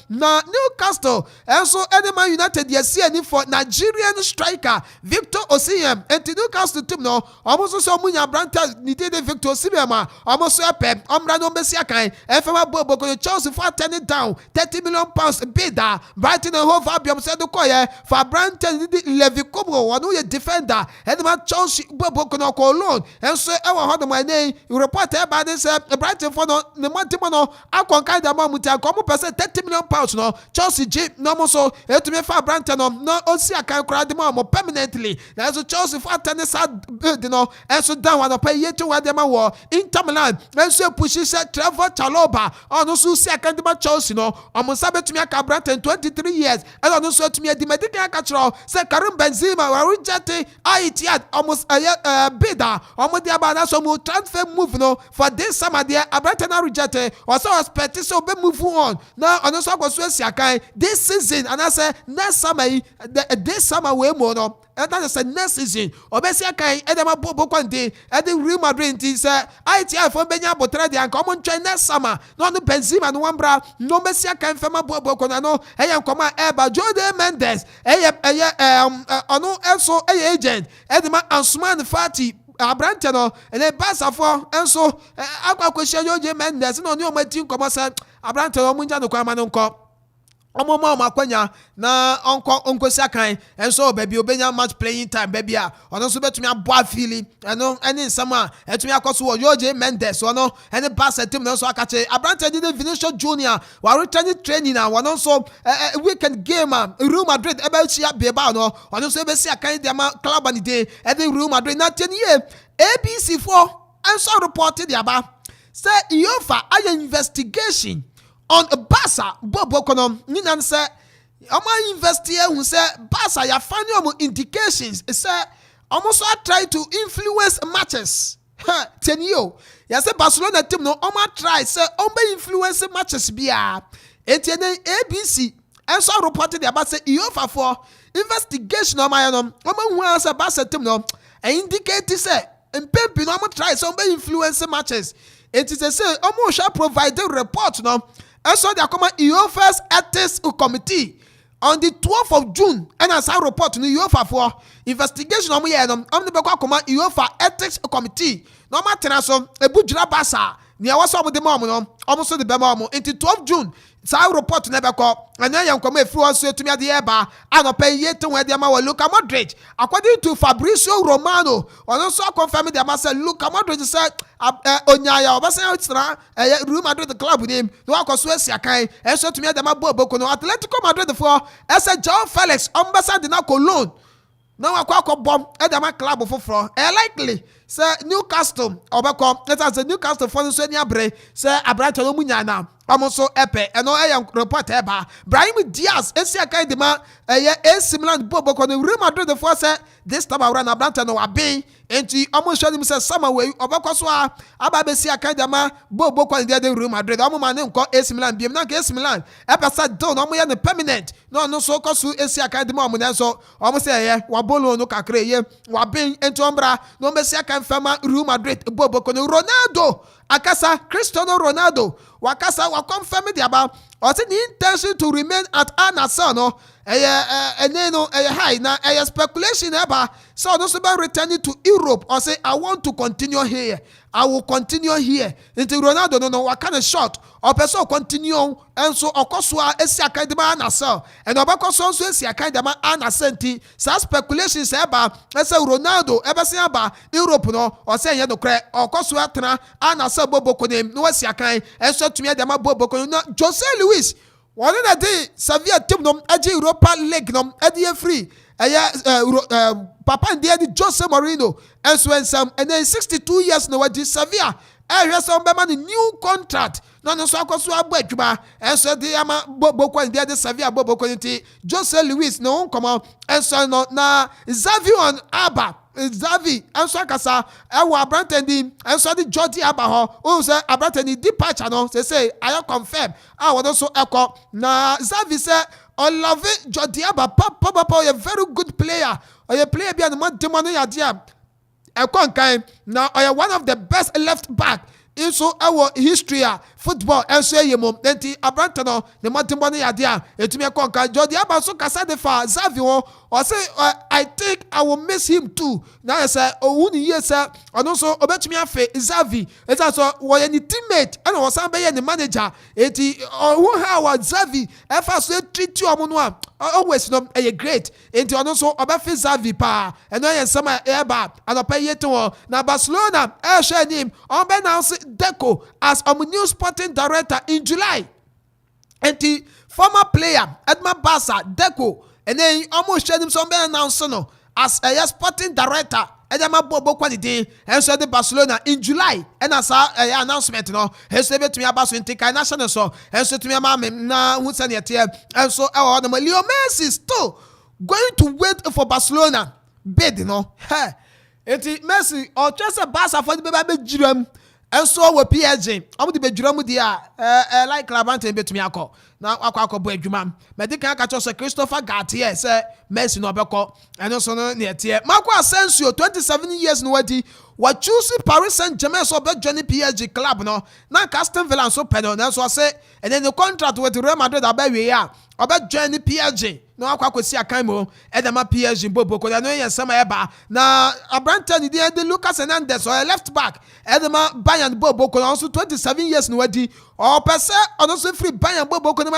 na Newcastle and so Man United yes see for Nigerian striker Victor Osimhen and Newcastle team no almost so munya Branton ni de Victor Osimhen almost so pep omra no besia kan and for bobo Chelsea for turn it down 30 million pounds bidder Brighton and Hove Albion said the koye for Branton Levi Kobo wanu ye defender and ma Chelsea bobo kono ko loan and so e wa hodo my name report e ba this Brighton for no the monthman no akon kind of mutia komo person 30 million pounds no Chelsea G no mo so e to me fa Brighton no osi akan kra de mo permanently na so Chelsea for tennis build no and so down one pay yetu wa de ma wo Inter Milan and so push say Trevor Chalobah on so si akan de ma Chelsea no omo sabe to me aka Brighton 23 years and on so to me the medical catch say Karim Benzema wa reject Etihad almost bidder almost the about so mo transfer move no for this summer there Brighton reject or so expect so be move on now on so go so siakai this season and I say next summer this summer we mo no and that is next season obesi akai edema bobo kwande and the Real Madrid is Etihad for benya botre de an come join next summer no no Benzema no wambra no besi akai fema bobo kona no eya koma eba Jordan Mendes ono also agent edema Ansman Fati Abrante no and then Barca for enso akwa question Jordan Mendes no ni o matin komo say Abrante no munja no kwa manu nko omo makwanya na onko sakan and so baby obenya match playing time baby a ono so betumi abo afili eno eni nsama etumi akoso wo Jorge Mendes ono eni Barca team no so akache Abrante did Vinicius Junior wa returning training na ono so weekend game Real Madrid ebe chia beba no ono so be si akan dia ma club ani dey edi Real Madrid na 10 year ABC4 and so reported yaba say UEFA aya investigation on Barca bobo kono ninan say omo investigate who say Barca ya find indications say almost try to influence matches 10 year ya say Barcelona team no omo try say omo influence matches bia etiene ABC and so reported about say UEFA for investigation omo who say Barca team no indicate say Mpepi no omo try say omo influence matches it is say omo shall provide the report no. And so they come UEFA's Ethics Committee on the 12th of June. And as I report to the UEFA for investigation on the UEFA Ethics Committee. No matter so a bujra basa. Nia was some of the mom, almost the Bemamo, into 12 June. So I report to Nebuchadnezzar, and then you come a few answers to me at the airbar, and I'll pay yet to where the Amawa Luka Modric. According to Fabrizio Romano, and also confirming the Massa Luka Modric said, Onyaya, Obasa, Real Madrid, the club with him, no Akoswesia Kai, and so to me at the Mabo Bocono, Atletico Madrid for, as a John Felix, Ambassador Cologne. Now I call bomb at the club of floor. Likely, sir, Newcastle, Obacom, let us the Newcastle for the Sonia Bray, sir, Abrato Munyana. Amoso epe eno eya report eba Brahim Diaz esia kai de ma AC Milan bobo ko Real Madrid the force this time around Abrante no abin enti omo show him say sama we obakoso aba be sia kai de ma bobo ko de Real Madrid omo ma ne nko AC Milan biem na AC Milan epesa down omo ya ne permanent no so koso esia kai de ma omo na so omo say ye wa bolo no kakre ye wa bin enti ombra no be sia kai fama Real Madrid bobo ko Ronaldo akasa Cristiano Ronaldo wakasa wa confirm the about or the intention to remain at Al Nassr no high na speculation eba so no so be returning to Europe or say I want to continue here. I will continue here. Into Ronaldo no what kind of shot or person continue and so okosua esi akadema na sell and obakoso so esi akadema ana senti sa speculation say eba say Ronaldo eba say aba Europe no or say ye no kre okosua tena ana sell boboko nem no esi akan and so tumi adema boboko no Jose Luis one of the day Sevilla team nom agi Europa League nom adi free Papa and Jose Mourinho and so and then 62 years no what Sevilla some new contract no so akoso abadwuma and so the ama boko and the Sevilla boko Jose Luis no come on and so no na Xavi on Aba Xavi and so akasa ewa Abrantani and so the Jordi Aba ho say Abrantani departure no say I confirm won so eko na Xavi say love Jordi Aba papa a very good player or a player be an man demon ya dia e now one of the best left back in so our history football and so yemo enti Abrantano the matimbo ya dia etumi konka Jordi Aba so kasa de fa Xavi or say I think I will miss him too now I say ohuni yes and also obetumi afe Xavi it's so we any teammate and was am be the manager enti who how Xavi efa so treat you omo always no great enti and also obefe Xavi pa and no yensama eba and pay yeto na Barcelona share him on be now Deco as a new sporting director in July. And the former player Edmund Barca Deco and then almost shared him some announced as a sporting director. Edema Bobo quality and so the Barcelona in July and as a announcement has said to me about Intica national so and so to me na who's an and so our Leo Messi is still going to wait for Barcelona bid hey it Messi or just a Barca for the baby Jerome. And so we PSG. I'm the bedroom dia like Clavante betumi akọ. Na akọ bo adwuma. Medical catch us Christopher Gartier say Messi no beko. And also no netie. Marco Asensio 27 years no wadi. Wa choose Paris Saint-Germain so be join PSG club no. Na Aston Villa so penal na so say and then the contract with Real Madrid abawe ya. Oba join PSG. No akwakosi akan mo edema PSG bobo ko no yensama eba na Abrantani de Lucas Hernandez or left back edema Bayern bobo ko also 27 years no wadi or pese also free Bayern bobo ko no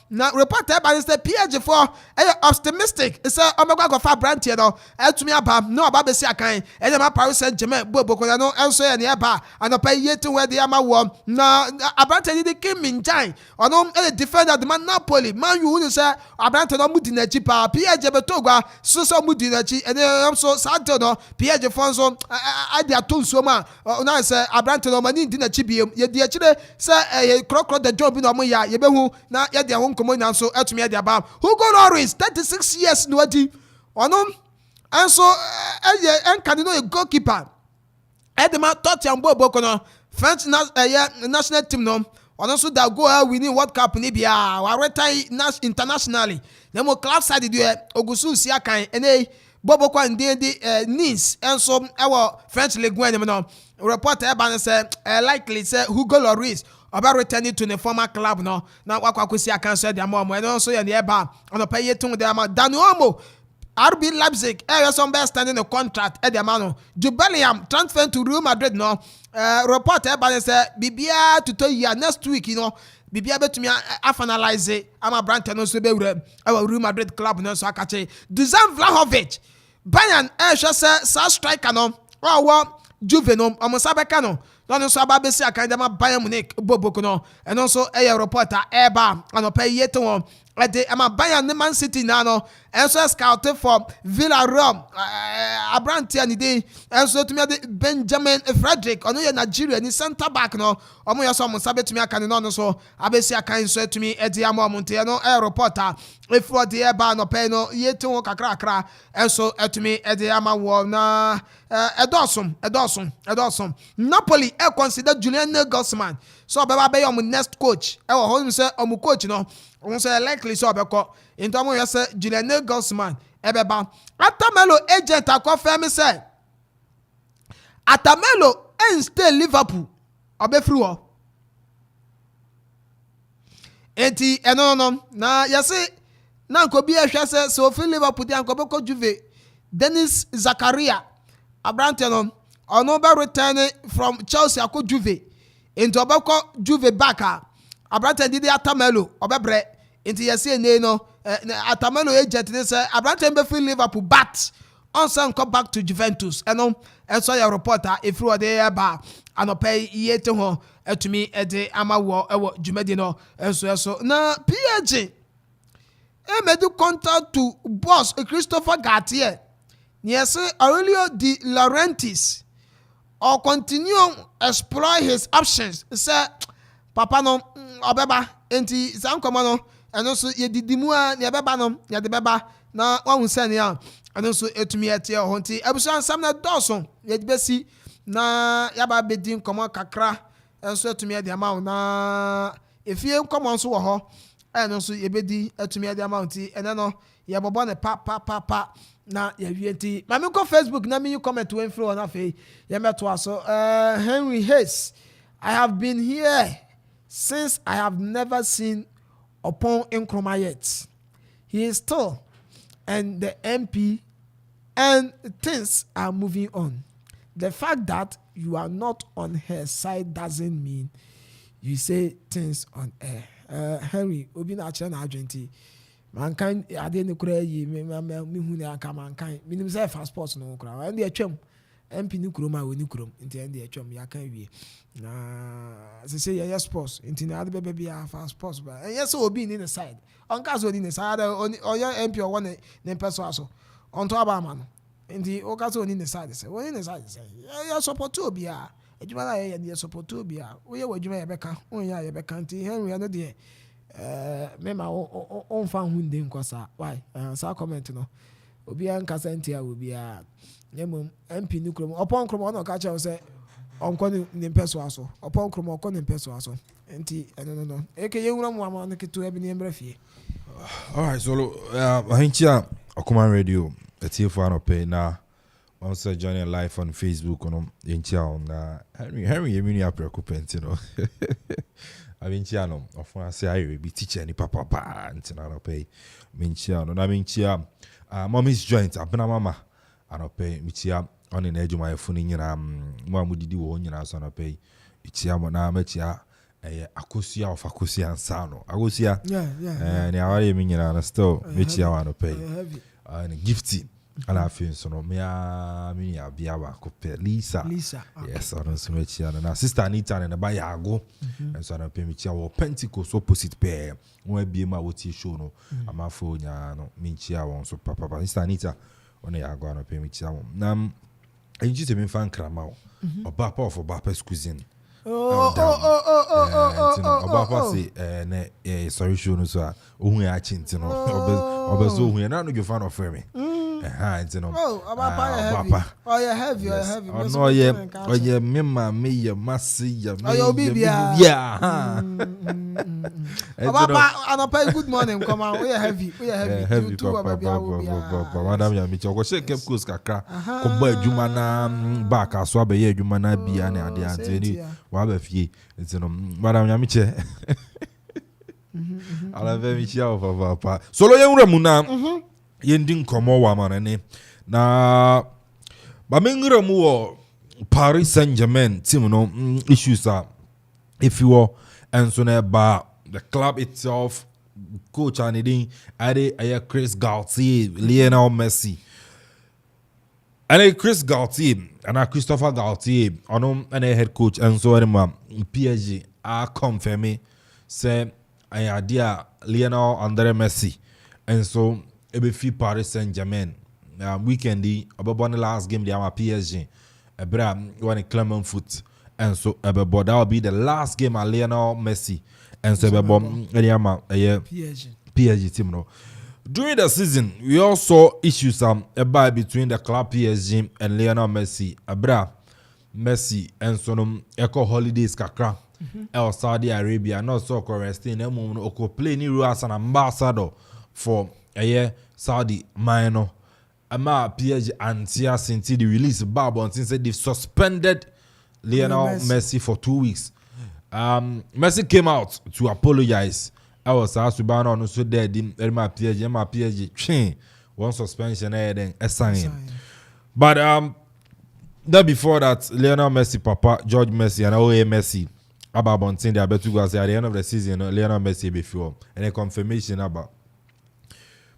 na report eba say PSG for optimistic say omegwa go fa Abrantani no etumi aba no aba be si akan edema Paris Saint-Germain bobo ko no enso ye ne eba anopa yetu we de ama wo na Abrantani de Kim Min-jae ono defender the man Napoli man you say Abrantani Mudinachi pa PSG betogwa so Mudinachi and then so Santo no PSG fonso ade atonso ma na say Abrantani mani Dinachi bi ye de akire say krokro the job no mo ya ye behu na ye de ho nkomo na so atumi de aba Hugo Lloris 36 years no adi ono and so enkan no a goalkeeper edema Tottenham bobo kono French national team no also that go winning World Cup ni bia wa retire internationally na mo club side do ogusu si akan ene bobo kwa ndi Nice and so our French League 1 no report e ban say likely say Hugo Lloris about returning to the former club no na wakwa si akan so dia mo and also ye e ba on pay yetun dia ma Danuomo RB Leipzig some best standing a contract at the amount Jude Bellingham transfer to Real Madrid no report about say bibia to 2 years next week bibia betumi finalize ama Brandon no so be Real Madrid club no so akache Dusan Vlahovic Bayern say striker no Juve no Amosabeka no so ababesi akandama Bayern Munich boboko no and also reporter eba anopa yeto ama Bayern ne Man City na no and so scouted for Villarreal Abrantani ni dey and so to me Benjamin Frederick ono ye Nigeria ni center back no omo ye so mo sabe to me akan no so abesi akan so to me edi ama monte no reporter for the eba no pay no yeto kakra and so to me edi ama wo na Edorson Napoli consider Julian Nagelsmann so baba be your next coach home say coach no on say likely so abeko in terms of say Julian Nagelsmann ebeba Atamelo agent akofem say Atamelo stay Liverpool obefru o enti no na yase na nkobi ehwe se so fi Liverpool dia nkobeko Juve Dennis Zakaria abrante no ono be return from Chelsea akọ Juve into obeko Juve back abrante didi Atamelo obebre into yesi ene no Atamelo agent ne say abrante be fi Liverpool but on come back to Juventus eno enso ya reporter if you dey ba anope yete ho etumi ede amawo ewo Jumedi no enso na PSG made contact to boss Christopher Gautier. Yes, Aurelio De Laurentiis or continue explore his options. Say, Papa no obeba enti sankomano and also ye didimua ne beba no ye de beba na wan send ya and also etumi etie honti ebusan sam na Dawson ye besi na yaba bedin komo kakra enso etumi de ama na efie komo nso wo ho and also yebedi etumi ade amount and no ye bobo ne pa na ye wienti mami ko Facebook na me you comment when free on afi ye meto aso Henry Hayes, I have been here since I have never seen Akropong-Akuapem yet. He is still and the MP and things are moving on. The fact that you are not on her side doesn't mean you say things on air. Henry obi na akyerɛ na adwenti mankan ade ne kura yi me hu ne aka mankan minim say fast sports no kura and dey atwam MP ni kurom a woni kurom nti and dey atwam ya kan wie na say yes sports nti na ade bebe bia fast sports ba and yes obi ni ne side on ka so ni ne side oya MP o won ne person aso on to aba ma no nti o ka so ni ne side say woni ne side say ya support obi a ejuma na ye support obi a wo ye wadwuma ye beka won ya ye beka nti Henry no de mema on fan hunde nkosa why sa comment no obi an kasa ntia obi a nyemom MP ni krom opon krom no ka cha say onko ni mpeso aso opon krom onko ni mpeso aso nti no eke ye nwura mu ama no keto ebi ni mbrafie. All right, so ahinchia Okoman Radio etifo anope na also joining live on Facebook on on Henry Emini Akropong, you know. I mean chiano often say I be teacher ni papa ntina pay minchiano na minchia mommy's joint abena mama anope michia on in edge phone nyina mo amudidi wo nyina so anope ichia mo na machia akosia of akosia ansano akosia ni awari mi nyina na still michia anope and gifty ala feel so no me abia wa ko Lisa yes on so me chia na sister Anita na ba yago and so na pe me chia wo Pentecost opposite pair won abie ma wo ti show no Amanfo nya no me chia won so papa sister Anita on yago na pe me chia won na enji se me fan krama o oba pa of oba pa cuisine oba pa say ne sorry show no so ohun ya chinti no obezo ohun na no go fan of me heavy. No, yeah, mema me masi ya. Oh, yeah, yeah. Good morning, come on. We are heavy. Heavy, papa. Madam ya micho ko shake keep cool kakra. Ko ba adwuma na back aso abaye adwuma na bia na ade anteni. Wa ba fie. Nti no madam ya miche. Ala ve michia o papa. Solo ye nwura mu na yending komo wa manane na ba mengra mu wo Paris Saint-Germain team no issues are if you are and so na ba the club itself coach anidin ade Chris Gaultier, Lionel Messi and Chris Gaultier and Christopher Gaultier on and head coach and so on PSG are confirming say I idea Lionel Andre Messi and so Ebefi Paris Saint-Germain weekendi ababon the last game they are PSG ebra one Clement foot and so ebebo that will be the last game at Lionel Messi and so ebebo anyama PSG team no. During the season we also saw issues about between the club PSG and Lionel Messi ebra Messi and so no eco holidays kakra el Saudi Arabia not so correcting them oko play ni role as an ambassador for Saudi minor ama PSG antia since the release Babon since they've suspended Lionel Messi for 2 weeks. Messi came out to apologize I was Asubano no so dead in my PSG train one suspension then a sign. But that before that, Lionel Messi, Papa, George Messi, and OA Messi, about Bontin, they bet to go at the end of the season, Lionel Messi before, and a confirmation about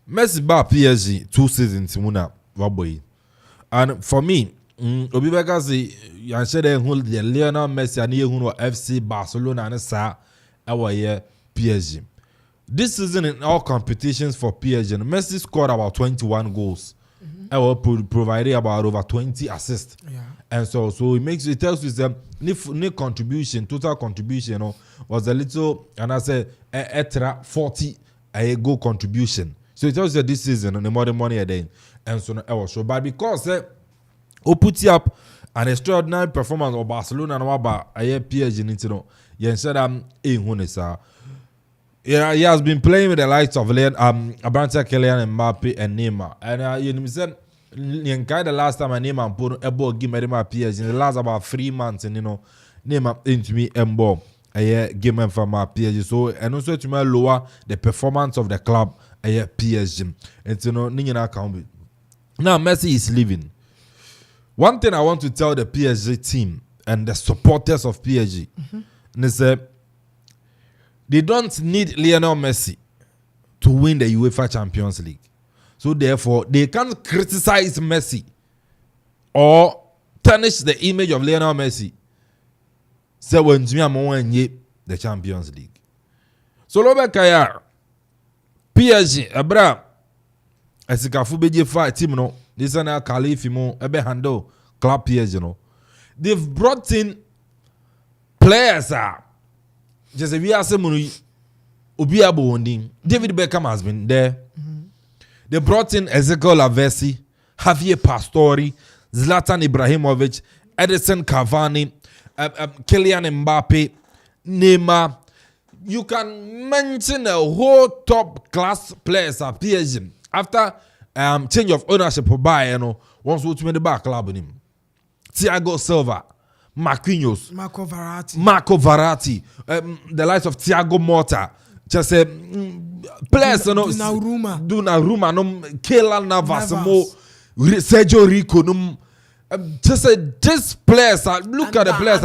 Messi bar PSG 2 seasons, Muna, Waboy. And for me, Obibeka say, you said they hold the Lionel Messi and you know FC Barcelona and Sa, our year PSG. This season in all competitions for PSG, Messi scored about 21 goals. Provided about over 20 assists. Yeah. And so it tells you that contribution, total contribution, was a little, and I said, extra 40 a goal contribution. So it tells you that this season, the more money a day. And so I was sure. But because we put up an extraordinary performance of Barcelona and about a year PSG, you said I'm in yeah, he has been playing with the likes of Abranta, Kylian Mbappe and Neymar. And you said the last time Neymar put a ball game at my PSG in the last about 3 months, and Neymar into me and ball a game for my PSG. So and also to lower the performance of the club a PSG. And account. Now Messi is leaving. One thing I want to tell the PSG team and the supporters of PSG is they don't need Lionel Messi to win the UEFA Champions League. So therefore, they can't criticize Messi or tarnish the image of Lionel Messi. Say when the Champions League. So Lobekaya, PSG, Abra, Esikafu beje fight team no. This is now Kalifimo, Ebe handle club PSG no. They've brought in players just we are saying David Beckham has been there. They brought in Ezekiel Lavezzi, Javier Pastore, Zlatan Ibrahimovic, Edison Cavani, Kylian Mbappe, Neymar. You can mention a whole top class players at PSG. After change of ownership for Bayern, once we made the back club in him. Thiago Silva, Marquinhos, Marco Verratti, the likes of Thiago Motta, just players, Donnarumma, Keylor Navas, Sergio Rico, just this players. Look at the players.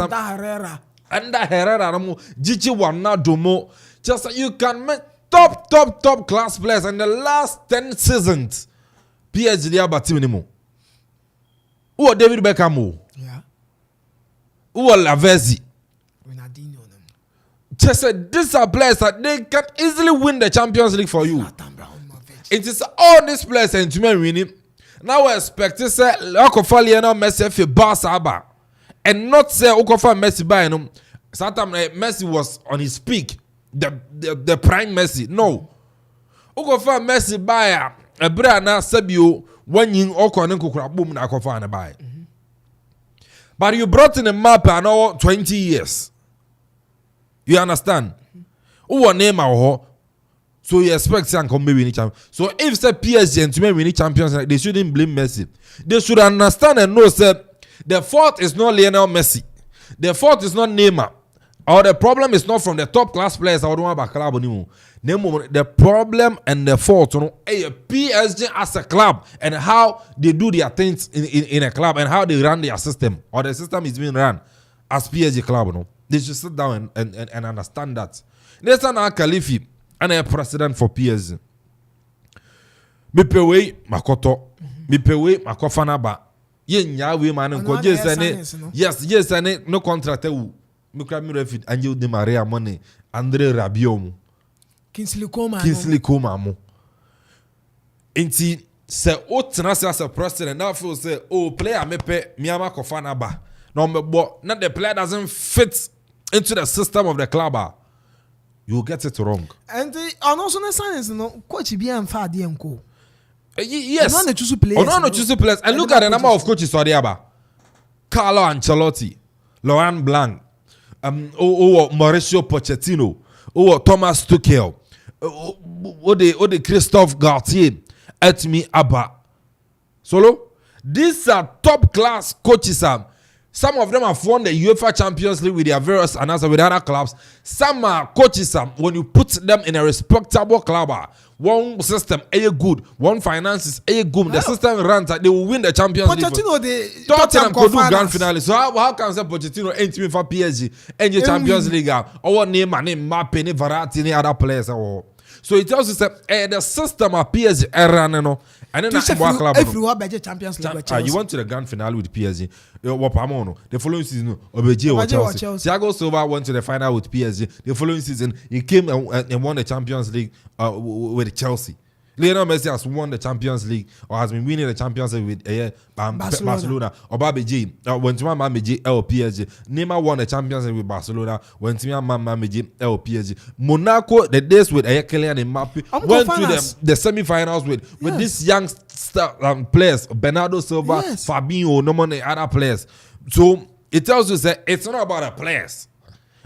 Under Herrera, Gigi Wijnaldum, just you can make top class players in the last 10 seasons. PSG about team anymore. Who David Beckham? Yeah. Who Lavezzi? Just these are players that they can easily win the Champions League for you. It is all these players and to me winning. Now we expect to say Akuffo Lionel Messi for Barca and not say Akuffo Messi by him. Sometimes Messi was on his peak, the prime Messi. No, Akuffo Messi by a brana Sabio when you Okon and Kukra boom na Akuffo and buy. But you brought in a map and all 20 years. You understand? Who name our so you expect some come maybe win champions. So if say PSG and to me win champions, they shouldn't blame Messi. They should understand and know that the fault is not Lionel Messi. The fault is not Neymar. Or the problem is not from the top class players or the problem and the fault on PSG as a club and how they do their things in a club and how they run their system or the system is being run as PSG club. No? They should sit down and understand that. There's an Khalifi and a president for PSG. Mipewe Makoto. Mipewe Makofanaba. Yen man and yes, and no contract. And you de Maria money. Andre Rabiot. Kingsley Coman. Inti se otra as a president now feel say player mepe Miyama Kofanaba. No, but not the player doesn't fit into the system of the club. You get it wrong. And also the science, no coach be and far DMco. Yes. No choose players. And look at the number of coaches Soriaba. Carlo Ancelotti, Laurent Blanc, Mauricio Pochettino, Thomas Tuchel, the Christophe Galtier, Etmi Abba. Solo. These are top class coaches. Some of them have won the UEFA Champions League with their various and also with other clubs. Some are coaches. When you put them in a respectable club, one system a good, one finances a good. The system runs, they will win the Champions League. Pochettino, Tottenham could do grand finale. So how can say Pochettino ain't me for PSG and the Champions League? Or name Mbappe, ni Verratti, ni other players. So it tells you that the system of PSG running. And then if you want the Champions League, you went to the grand finale with PSG. The following season, Chelsea. Thiago Silva went to the final with PSG. The following season, he came and won the Champions League with Chelsea. Lionel Messi has won the Champions League or has been winning the Champions League with Barcelona. Or Babeji, when Tima Mameji PSG. Neymar won the Champions League with Barcelona. When Tima Mameji PSG. Monaco, the days with Kylian Mbappe, went to the semi-finals with these young players, Bernardo Silva, yes. Fabinho, no many other players. So it tells you that it's not about the players.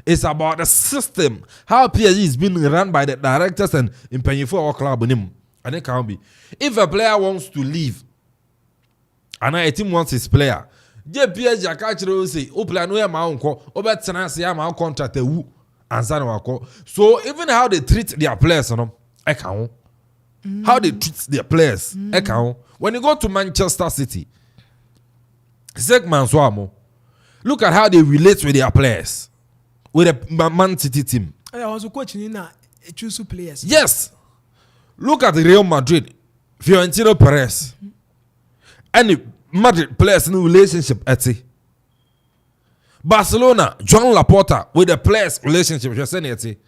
It's about the system. How PSG is being run by the directors and in paying for our club. And it can't be. If a player wants to leave, and a team wants his player, PSG actually say, "Oh, player no my own call. Oh, but tenancy my own contract who and so even how they treat their players, I can't. How they treat their players, I can't. When you go to Manchester City, look at how they relate with their players, with the Man City team. I was coaching choose players. Yes. Look at the Real Madrid, Fiorentino Perez, and the Madrid players in relationship at Barcelona, Joan Laporta with the players relationship. You're saying it.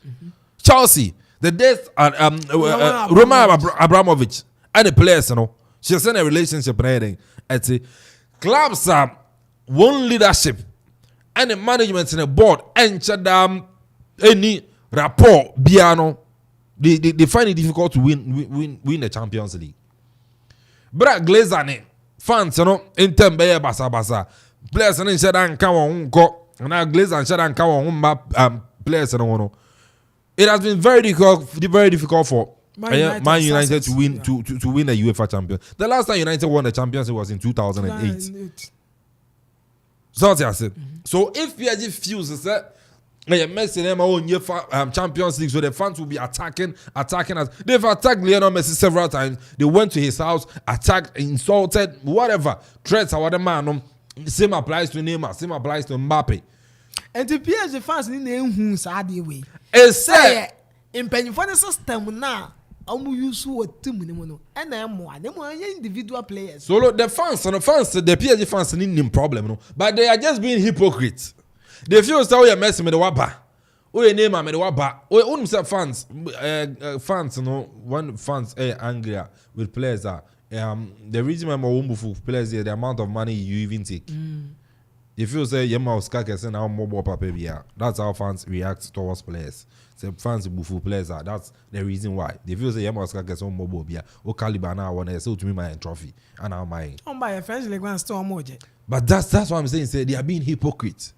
Chelsea, the days Roman Abramovich and the players, she's saying a relationship at clubs are one leadership and the management in the board and any rapport biano. They find it difficult to win the Champions League. But Glazane fans, in Tembe Basa players and Shadan Kawan go and now Glazer and Shadan Kawan players and it has been very difficult for Man United to win the UEFA Champions. The last time United won the Champions League was in 2008. So I said. So if PSG feels that Messi Champions League, so the fans will be attacking us. They've attacked Lionel Messi several times. They went to his house, attacked, insulted, whatever. Threats are what the man. Same applies to Neymar, same applies to Mbappe. And the PSG fans need to sad way. Say in penny for the system now. I'm used to team and I'm more individual players. So look, the PSG fans need no problem, but they are just being hypocrites. They feel so you're messing with the waba. Or your name with the waba. Or only fans, when fans are angry with players the reason I'm a players the amount of money you even take. If you say you're my Oscar say now mobile paper, that's how fans react towards players. So fans bufu players that's the reason why. If you say you're my Oscar on mobile beer, or caliber now want to sell to me my trophy and now my. I'm by a French league one store more. But that's what I'm saying. Say they are being hypocrites.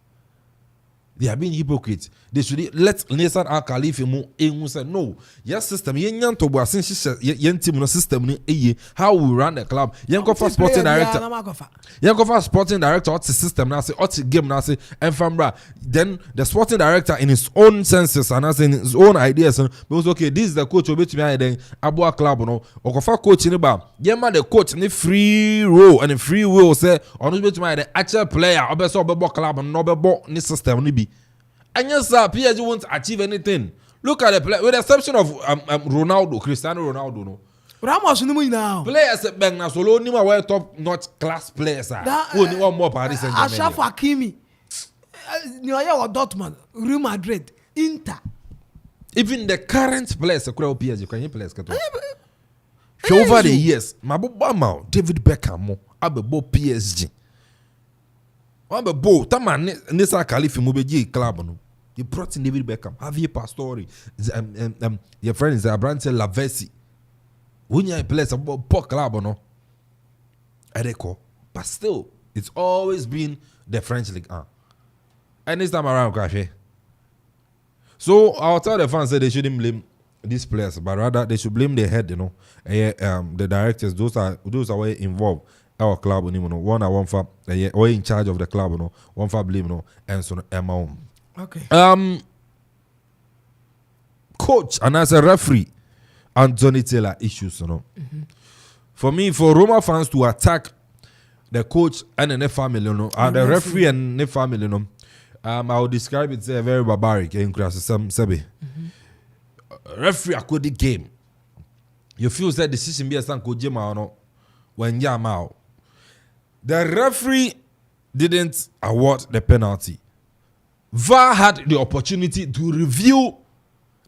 They are being hypocrites. They should let Nathan Al-Khalifi say no. Yes, system. Yen to bo asin yen team no system ni how we run the club. Yen go for sporting director. Yen go for sporting director. What's the system now? Say what's the game now? Say and from then the sporting director in his own senses and as in his own ideas. Because okay, this is the coach obey to me then Abua club no. Or go for coach ni ba. Yen man the coach ni free role and the free will say on obey to me the actual player. Obey so obey club and no obey ni system ni be. And yes, PSG won't achieve anything. Look at the play, with the exception of Ronaldo, Cristiano Ronaldo. No. Ramos now. Players at Bang Solo, Nima were top notch class players. Only one more Paris Saint-Germain. Ashraf Hakimi, Dortmund, Real Madrid, Inter. Even the current players, PSG, can you players? Over the years, Mabubama, David Beckham, Abebo PSG. One Taman Nisa Khalifi Mubeji club no. You brought in David Beckham, Javier Pastore, your friend is Abrante Lavesi. When you play some poor club no. Edeko. But still, it's always been the French League 1. And this time around, Kafe. So I'll tell the fans that they shouldn't blame these players, but rather they should blame the head, the directors, those are involved. our club no one a one fa or in charge of the club no one fa blame no and so Emma. Okay. Coach and as a referee Anthony Taylor issues no. For me, for Roma fans to attack the coach and the family no and the referee and the family no, I would describe it as very barbaric in some sebe. Referee a code game. You feel that decision be a stand coach no when Yamao. The referee didn't award the penalty. VAR had the opportunity to review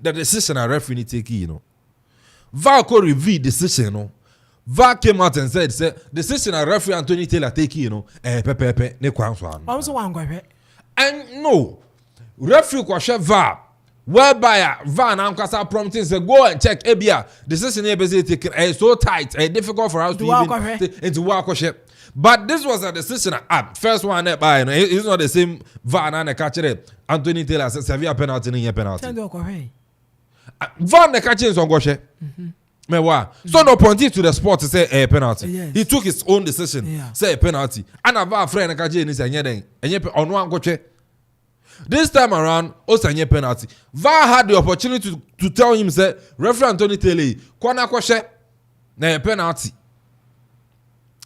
the decision a referee take, you know. VAR could review decision, no. VAR came out and said, decision a referee Anthony Taylor take, you know, ne kwanswan. And no, referee kwashe VAR, whereby VAR now kasa prompting say go and check ebia decision here take so tight, difficult for us to even into work. But this was a decision. First one by it's not the same VAR and catch it. Anthony Taylor says severe penalty in your penalty. VAR the catching on Goshe. So no pointing to the sport to say a penalty. Yes. He took his own decision, say a penalty. And a VAR friend catching is a nyedeng. And yet on one Goshe. This time around, also a penalty. VAR had the opportunity to tell him say referee Anthony Taylor kwana Goshe na a penalty.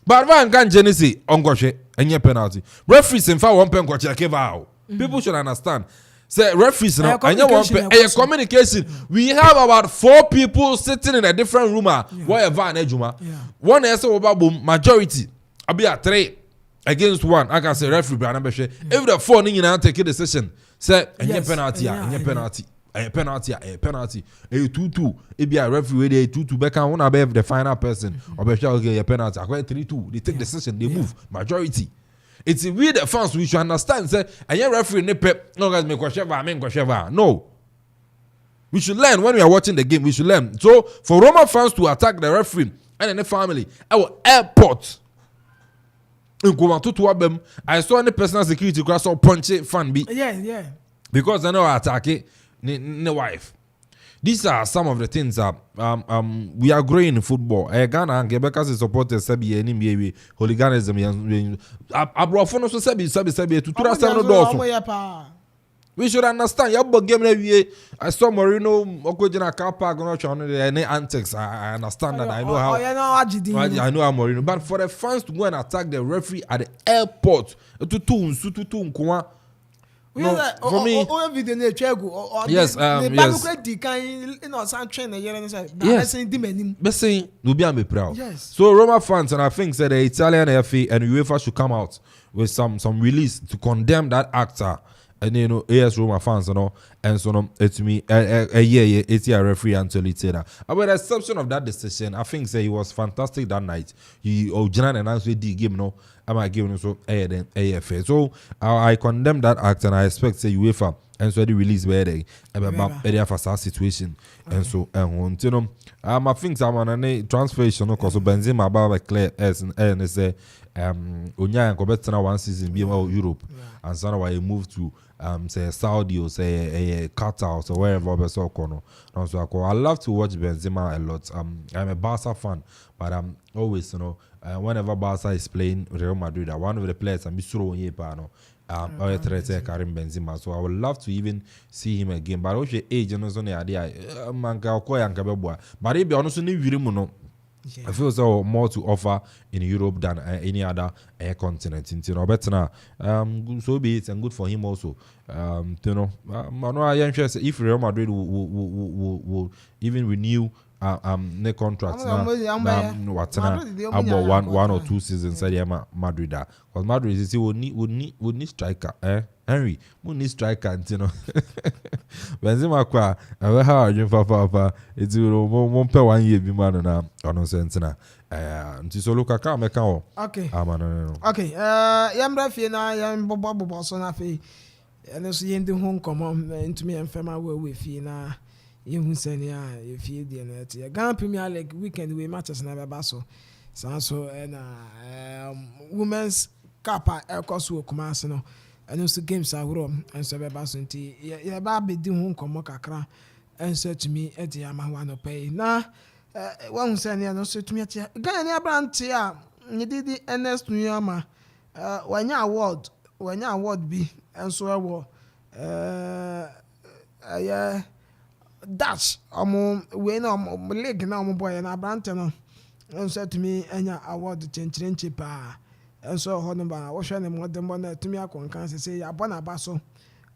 But VAR can Genesis on Goshe and your penalty. Referees in fact one pen Goshe VAR. People should understand. Say referees now and you want a communication. We have about 4 people sitting in a different room where VAR and Ejuma. One is about majority. I'll be at 3 against 1. I can say referee Brandon Beshe. If the 4 in take a decision, say and your penalty, and your penalty. A penalty, a penalty, a 2-2. It be a referee, they 2-2. Back on one above the final person, or be sure a penalty. I 3-2. They take decision, they move. Majority. It's we the fans we should understand. Say, and your referee nip no guys make question. No. We should learn when we are watching the game. We should learn. So for Roma fans to attack the referee and the family, our airport. In Akuffo, I saw any personal security class or punch it fan be. Yeah. Because I know I attack it. The wife. These are some of the things that we are growing in football. Ghana and Quebec as supporters Sebi and NBA hooliganism. Abrofono so Sebi to trust them. We should understand. You game every I saw Marino Okojina car park on any antics. I understand that. I know how. I know how Marino. But for the fans to go and attack the referee at the airport, to no, for me, yes, yes. So Roma fans and I think that the Italian FA and UEFA should come out with some release to condemn that actor. And you know, AS Roma fans, you know, and so on. It's me, it's a referee Anthony Taylor. With the exception of that decision, I think he was fantastic that night. He originally announced the game, no, am I giving so then AFA. So I condemn that act and I expect say UEFA and so the release where they have a situation and so and you know, I think I'm on a transfer because Benzema about clear as and say Onya and Kobetina 1 season be Europe and so now I moved to say Saudi or say a Qatar or wherever so I love to watch Benzema a lot. I'm a Barca fan, but I'm always, you know, whenever Barca is playing Real Madrid, one of the players I'm sure Karim Benzema. So I would love to even see him again. But also age and also the idea but if you honestly I feel so more to offer in Europe than any other continent. You know, but now, so be it and good for him also. You know, I'm interested if Real Madrid will even renew the contracts now. About one or 2 seasons. Madrid, because Madrid is would need striker. Henry, we need striker, you know. Benzema kwa, how are you, Papa? It's won't pay 1 year, be man on sense now. So look, I can't make out. Okay. Okay. Yambra Fiena, Yam Bobo Sona Fee, and also in the home come into me and Fema with Fiena. You send ya if you didn't. A Ghana Premier League weekend we matches never basso. So and women's kappa aircourse will come as no. And also games are wrong and so basunti. Yeah, baby do home come kakra and said to me at the Yamaha pay. Now, one send ya no so to me at Ghana brand here. you did the Ernest Nuyama when you award be and so I will Dutch we no leg na boy na brante no and said to me anya award chenche pa and so hono ba wo hwe ne modem na to me akonkan say ya bona baso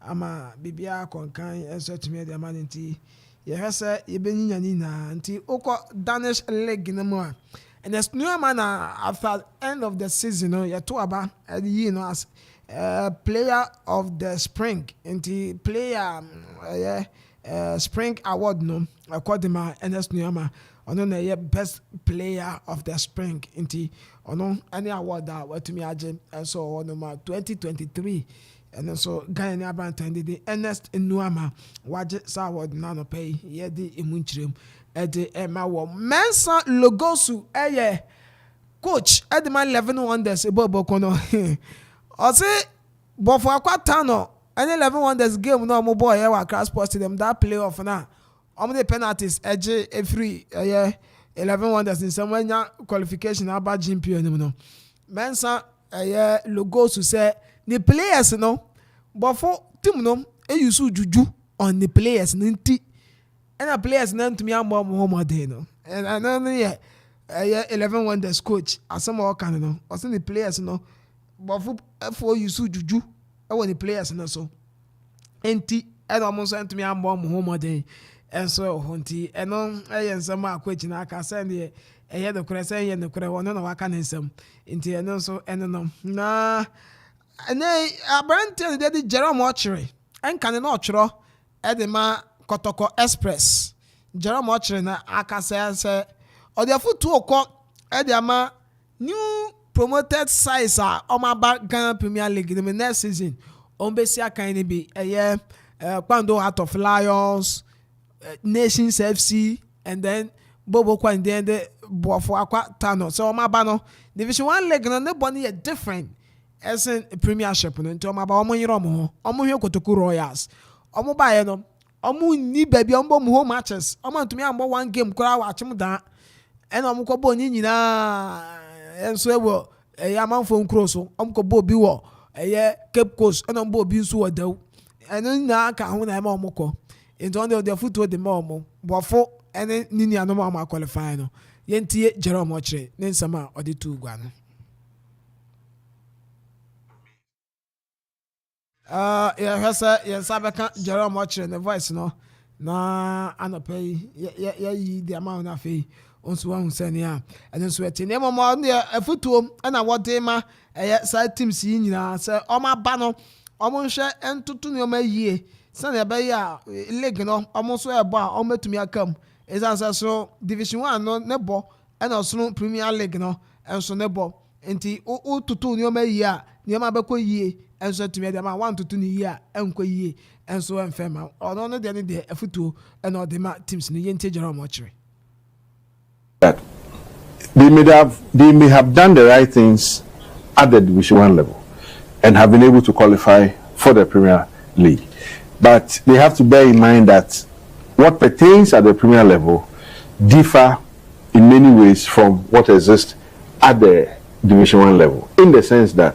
ama bibia akonkan and said to me the man nti ye hwese ye benyinya ni na nti ukọ Danish leg na mo and as new man after end of the season no ye to aba you know as player of the spring nti player spring award no according to Ernest Nuyama ono na ye best player of the spring nti ono any award that what me age so ono ma 2023 and so Ghana Abantan the Ernest Nuyama waje sa award na no pay ye di emunchirem e de ema wo Mensa Logosu coach Edman 11 wonders ebobo kono o say bofo akwata no any 11 wonders game no mo boy here Accra Sports Stadium that playoff na the penalties edge free 11 wonders in some way qualification about champion no Mensa Logos to say the players no but for team no e use juju on the players nti and the players name to me am more day no and I know 11 wonders coach asem all kan no o say the players no but for use juju when the players no so enti and almost sent me am more day and so hunti eno ensama akwachina aka send ye the kure say ye the kure wono na waka nsem enti eno so eno no na ene abrante de Jerome Ochre enka ne na ochro de ma Kotoko Express Jerome Ochre na aka say odiafutu okọ de ama new promoted size omaba Ghana Premier League in the next season ombesi aka ni bi Kwando Heart of Lions Nations FC and then Bobo Kwande the Bofo Aqua Tano. So Mabano Division 1 league no body is different as in Premiership no nto maba omo yiromo omo hwe Kotoku Royals omo bae no omo ni baby omo mo matches omo ntumi ambo one game kura wa achim da and omo ko bo ni nyina enso ewo Amanfo nkro so omo ko bo bi wo Cape Coast and omo bo bi nso wo daw eno na ka ho na ma omo ko into on the foot with the mom, but for any Nini and no qualify no. Yentie Jerome Ochre, Nensama or the two guan. Yes, Sabaka Jerome Ochre and the voice no. Na anopay ye the amount of fee on Swan Senia and then sweating. Nemo more near a foot and I want him a side team senior, sir, Oma Bano, Omonsha and Tutunio ye. Sunday by leg no almost where bar almost to me come is answer so Division 1 no nebo and also Premier League no and so nebo enti o tutu ni o ma year ni o ma be ko yie and so to me dem 1 to 2 ni year en ko yie and so en fema ono no de ni de afutu and all the teams ni yente Jerome Ochre that they may have done the right things at the Division 1 level and have been able to qualify for the Premier League. But they have to bear in mind that what pertains at the Premier level differ in many ways from what exists at the Division 1 level, in the sense that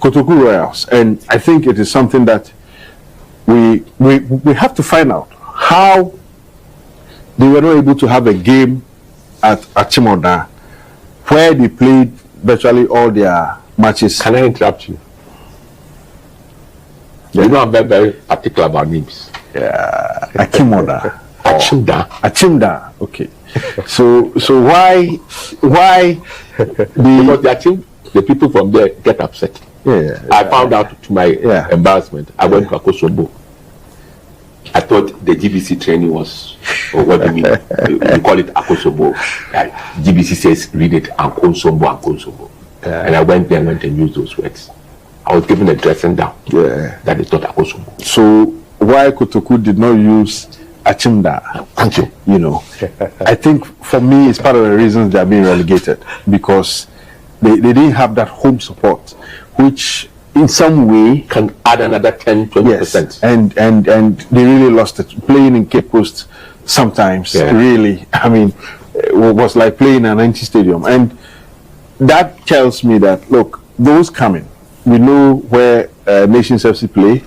Kotoku Royals, and I think it is something that we have to find out how they were not able to have a game at Achimoda where they played virtually all their matches. Can I interrupt you? You know, I'm very particular about names. Yeah, Achimoda. Achimda. Okay. So why the people from there get upset? Yeah. I found out to my embarrassment. I went to Akosombo. I thought the GBC training was, or what do you mean? You call it Akosombo. GBC says read it Ankonsombo. And I went there and used those words. I was given a dressing down that is not Akosombo. So why Kotoku did not use Achimda? Thank you. You know, I think for me it's part of the reasons they are being relegated, because they didn't have that home support, which in some way can add another 10-20%. Yes, and they really lost it. Playing in Cape Coast sometimes really, I mean, it was like playing an empty stadium. And that tells me that, look, those coming, we know where Nations FC play,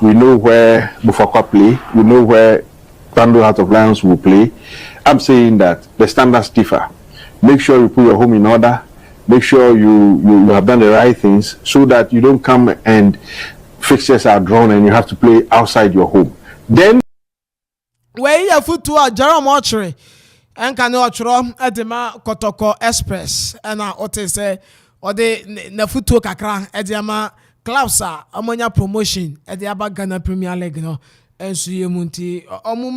we know where Bufakwa play, we know where Bando Heart of Lions will play. I'm saying that the standards differ. Make sure you put your home in order. Make sure you have done the right things so that you don't come and fixtures are drawn and you have to play outside your home. Then where you foot to a Jerome Archery and can ochro edema Kotoko Express and ote say or the na foot to kakra edema Klausa ammonia promotion at the Aba Ghana Premier League no and so you munti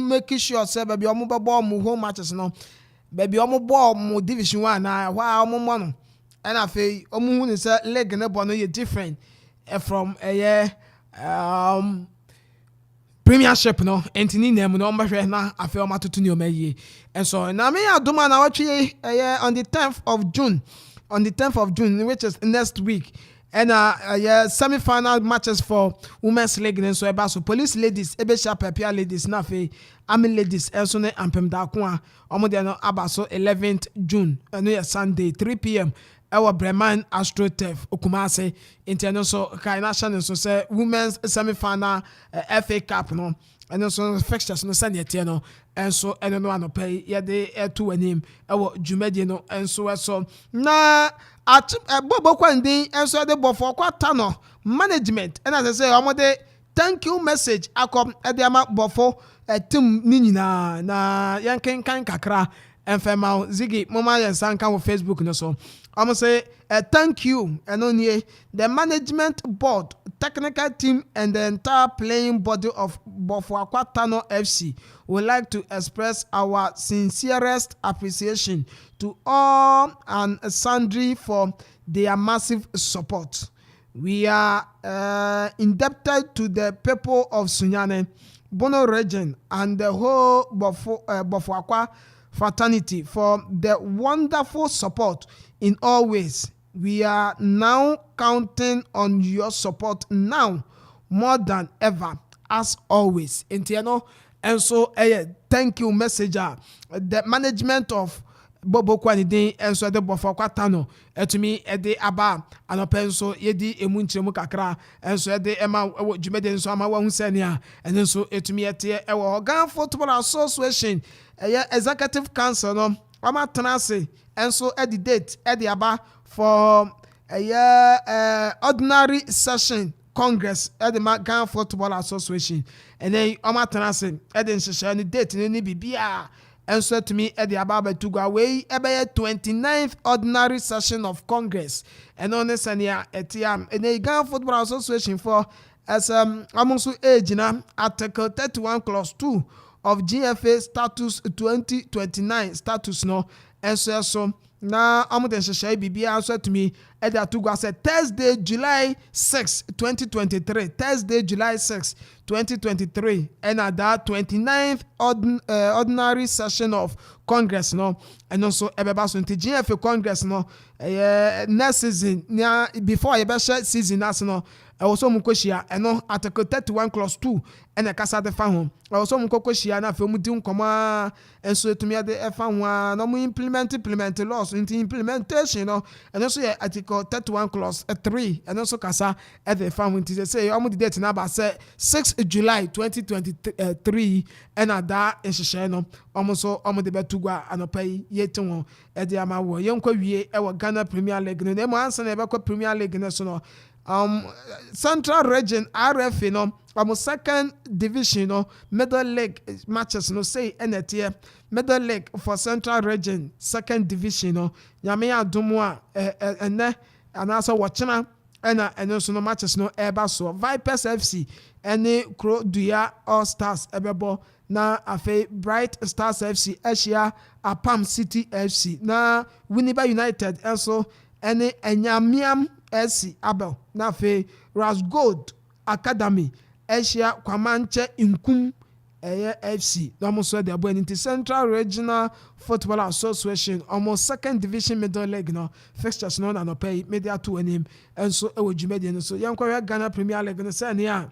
make sure say baby omo ball mu home matches no baby omo ball mu division 1 na wa omo mo and afei omo hu ni say league na ball no ye different from a premiership no entini name no mbahwe na afei o matoto ni o maye and so na me adoma na watwe on the 10th of June which is next week and semi-final matches for women's league and so eba so police ladies ebe sharp pepia ladies na afei army ladies and so ne ampem da ko a omo de no aba so 11th June no Sunday 3 p.m. Our Barima AstroTurf Okoman international so kai national so say women's semi-final FA Cup no and so fixtures no sanya no and so and no ano pay ye de to anim our dwumadi no and so na at bobo kwandi and so de bofo kwata no management and as I say omo thank you message akom e de ama bofo team ni nyina na yanken kan kakra enfema zigi mama yansan kan wo Facebook no so I'm say thank you and only the management board, technical team, and the entire playing body of Bofuakwatano FC would like to express our sincerest appreciation to all and sundry for their massive support. We are indebted to the people of Sunyane, Bono region, and the whole Bofuakwa fraternity for the wonderful support in all ways. We are now counting on your support now more than ever, as always. And so thank you messenger the management of Bobo Kwanidi and so the Bofokwatano to me ede aba anopenso yedi emunchemu kakra and so ede ema jumede so ama wa husenia and so to me ete e Ghana Football Association executive council no ama tenase and so at the date at the aba for ordinary session congress at the Ghana Football Association and then ama tenase at the session date ni bibia and so to me at the ababa to go away ebe 29th ordinary session of congress and on this and etiam and the Ghana Football Association for as amongst age na article 31 clause 2 of GFA status 2029 status no and so na amuden sheshe bibia so to me at the to go say Thursday July 6 2023 Thursday July 6 2023 and at that 29th ordinary session of congress no and also ebeba so nti GFA congress no next season before ebesha season as no also mukoshia eno article 31 clause 2 and kasa de fa ho also mukoshia na fe mudi nkoma enso etumi de fa ho na mu implement laws into implementation no and also article 31 clause 3 and also kasa e de fa ho nti say omo the date na ba say 6 July 2023 and ada ehihye no omo so omo de betugwa anopai yetin ho e de ama wo yenkwa wie e wo Ghana Premier League no na mo ansa na e be kwa Premier League no so no Central Region RFA no second division no middle league matches no say enetie middle league for Central Region second division no nyame adomo a ene anasa wochena ena so no matches no eba so Vipers FC ene Krodua All Stars ebebo na afe Bright Stars FC Asia Apam City FC na Winneba United also ene Enyamiam SC Abel na fe Ras Gold Academy Asia Kwamanche Inkum FC almost so the abo Central Regional Football Association almost second division middle league no fixtures no na pay media to him and so e wojumedi so yankwa Ghana Premier League no say na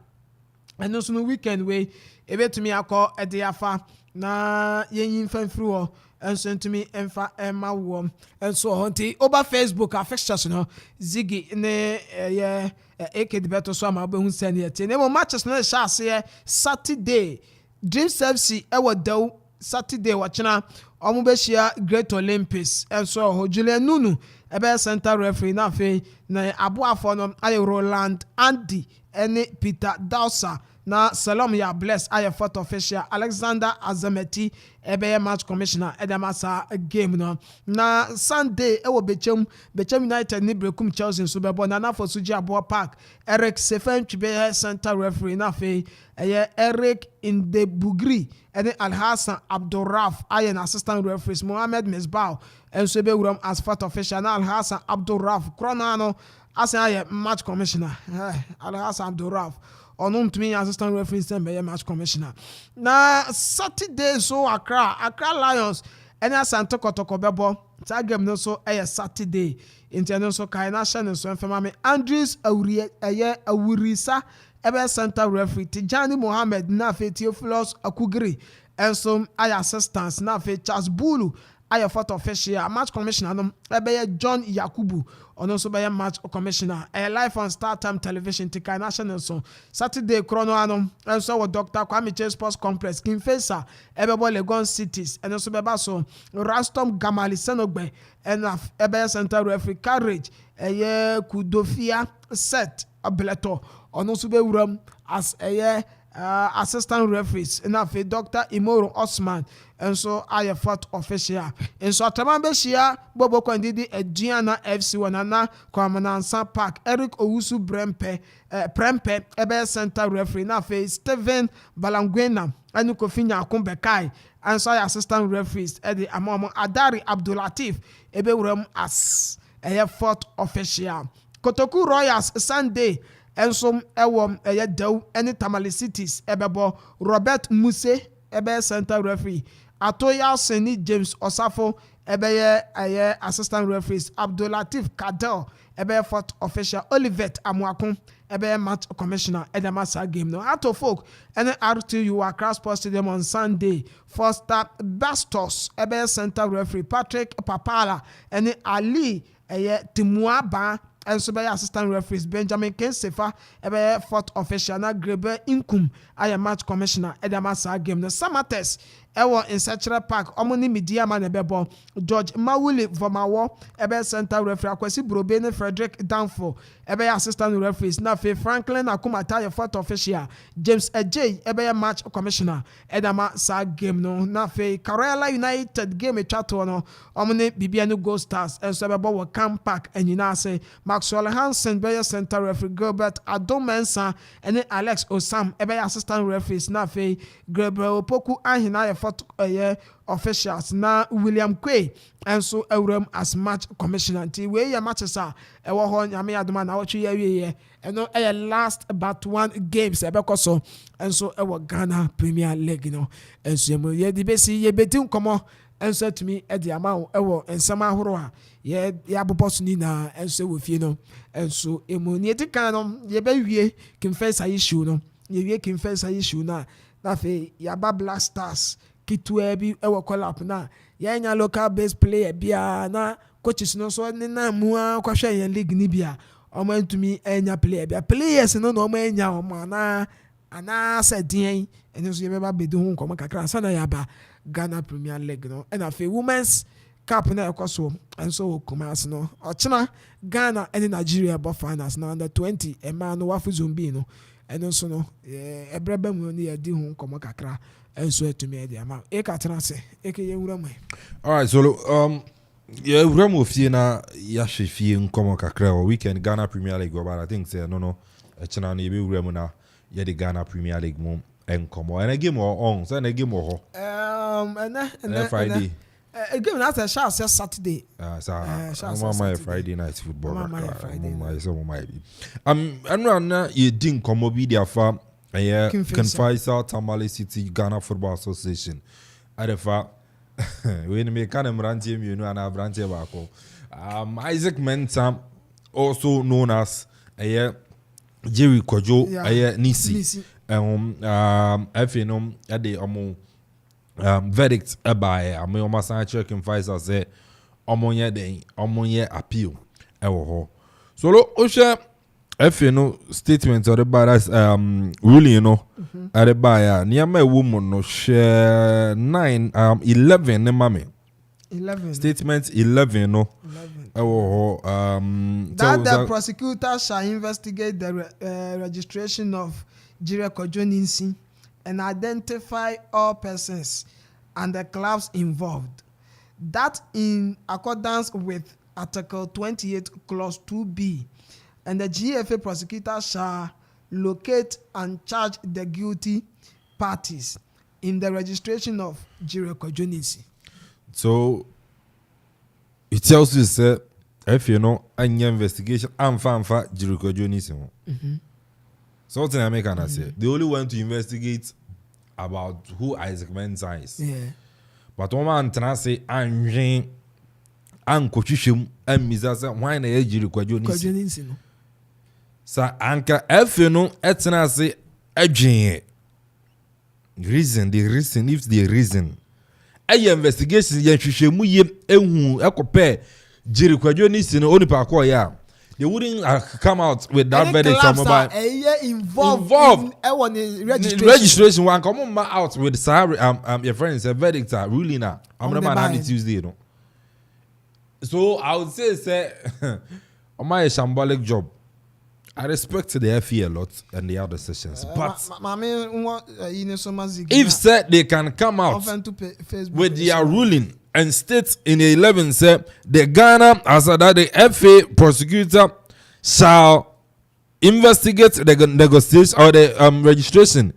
and so no weekend we ebetumi akọ ede afa na yin fanfru enso ntumi emfa ema wo enso honti over Facebook affections no Ziggy ne AK the better so am abehu send yet ne mo matches no sha ase Saturday Dreams FC ewo daw Saturday wachina omo be share Great Olympics enso ho Julian Nunu ebe center referee na fe na aboafo no aye Roland Andy ene Peter Dawsa na Salom ya bless aye fourth official Alexander Azameti ebe match commissioner edamasa game no na Sunday ewo Bechem United ni brekum Chelsea so bebo na for Suji Abo Park Eric Sefen Chibe center referee na fe Eric in the Bugri ene Al-Hassan Abdurraf aye assistant referees Mohamed Misbah and so be uram as fourth official na Al-Hassan Abdurraf Kronano as aye match commissioner Al-Hassan Abdurraf onum to me assistant referee be match commissioner na Saturday so Accra Lions any Santo Kotoko bebo that game no so Saturday international so Kainasha so enfama Andrews Awurisa ebe center referee Tijani Mohammed na fe Theophilus Akugri and some assistants na fe Charles Bulu aye fourth official match commissioner no ebe John Yakubu ono so be match commissioner live on Star Time Television tika national so Saturday chrono ano and so with Dr. Kwame Chase Sports Complex Kinfesa ebe bo Legon Cities and so be so Rastom Gamali Senogbe and ebe center referee Courage Kudofia set Ableto ono so be uram as assistant referees na fe Dr. Imoro Osman and so aye fourth official and so atamambe shia bobo kwandidi Ediana FC wanana kwa Manansa Park Eric Owusu Prempe ebe center referee na fe Steven Balangwena anu Kofinya Akumbekai and so assistant referees edi amamo Adari Abdulatif ebe uram as aye fourth official Kotoku Royals Sunday ensom ewom daw any Tamale Cities ebebo Robert Muse ebe center referee Atoya Seni James Osafo ebe assistant referees Abdulatif Kadel ebe fourth official Olivet Amuakun ebe match commissioner edamasa game no Ato folk any RTU Accra Sports Stadium on Sunday Foster Bastos ebe center referee Patrick Papala any Ali Timuaba and so by assistant referees Benjamin Kensefa ebe fourth official na Grebe Inkum aye match commissioner edamasa game no Samates ewo in Central Park omoni media man ebebo George Mawuli Vomawo ebe center referee Akwesi Brobe ne Frederick Danfo ebe assistant referees na fe Franklin Akumata ye fourth official James Ejay ebe match commissioner edamasa game no na fe Karela United game chato no omoni Bibianu Gold Stars and so ebebo wo Camp Park enyina say Maxwell Hansen be center referee Gilbert Adomensa and Alex Osam ebe assistant referees na fe Gabriel Opoku Ahina ye fourth officials na William Quay and so Euram as match commissioner ti we ya matches are ewo ho nyame adoma na wochi ye and no last but one games ebekoso and so ewo Ghana Premier League no and so ye di besi ye betin komo and so to me e di amount ewo ensama horo a ye aboboso ni na and so we fie no and so emu ni etika no ye be wie confess issue no ye wie confess issue na fe yaba Black Stars kitwe bi ewo call up na yenya local base player bia na coaches no so ni na mu kwahwe yen league ni bia o man to me enya player bia players no no ma enya o ma na sedien eno so yeba bedu hu nko kakra sana yaba Ghana Premier League no and afi women's cup na ekoso and so Okoman no ochina Ghana and Nigeria bo finals na under 20 e ma no wafu zombi no eno so no ebrebe mu ni yedi hu nko kakra enso etumi de ama e ka trase e ke ye wura mu. All right, so yeah, wura mu fie na ya hwefie nkomo kakra o weekend Ghana Premier League but I think say no e chena na ye be wura mu na ye the Ghana Premier League mu enkomo and a game on so na game ho and Friday a game na Saturday my Friday night football na ye din komo bi dia fa Confisa Tamale City Ghana Football Association adefa we me kan mrantie mienu ana brantie bako Isaac Mensah also known as Jerry Kojo Nisi FNM ade verdict by I mean almost check in Pfizer say omonye appeal ewo so lo osha if you know statement or the badass ruling you know at the buyer near my woman no share 11 ne mame 11 statement 11 no 11 that the prosecutor shall investigate the registration of Jirekwajoninsi and identify all persons and the clubs involved, that in accordance with Article 28 Clause 2B, and the GFA prosecutor shall locate and charge the guilty parties in the registration of Jirekwajoninsi. So it tells you, sir, if you know any investigation, I'm Jirekwajoninsi. Something I make and say they only want to investigate about who Isaac Mensah is. Yeah. But one man trying say Anjin and Kochishim and Mizasa why na Jirekwajoninsi. Sa anka if you know etna say Ajin reason if the reason a investigation yen hwehwemu yem ehu ekope Jirekwajoninsi no oni pa ko ya. They wouldn't come out with that verdict from about involved in registration. One come out with your friends a verdict ruling now. I'm not man Tuesday, you know. So I would say on my shambolic job. I respect the FE a lot and the other sessions, but if said they can come out with their ruling and state in the 11 said the Ghana as that the FA prosecutor shall investigate the negotiation or the registration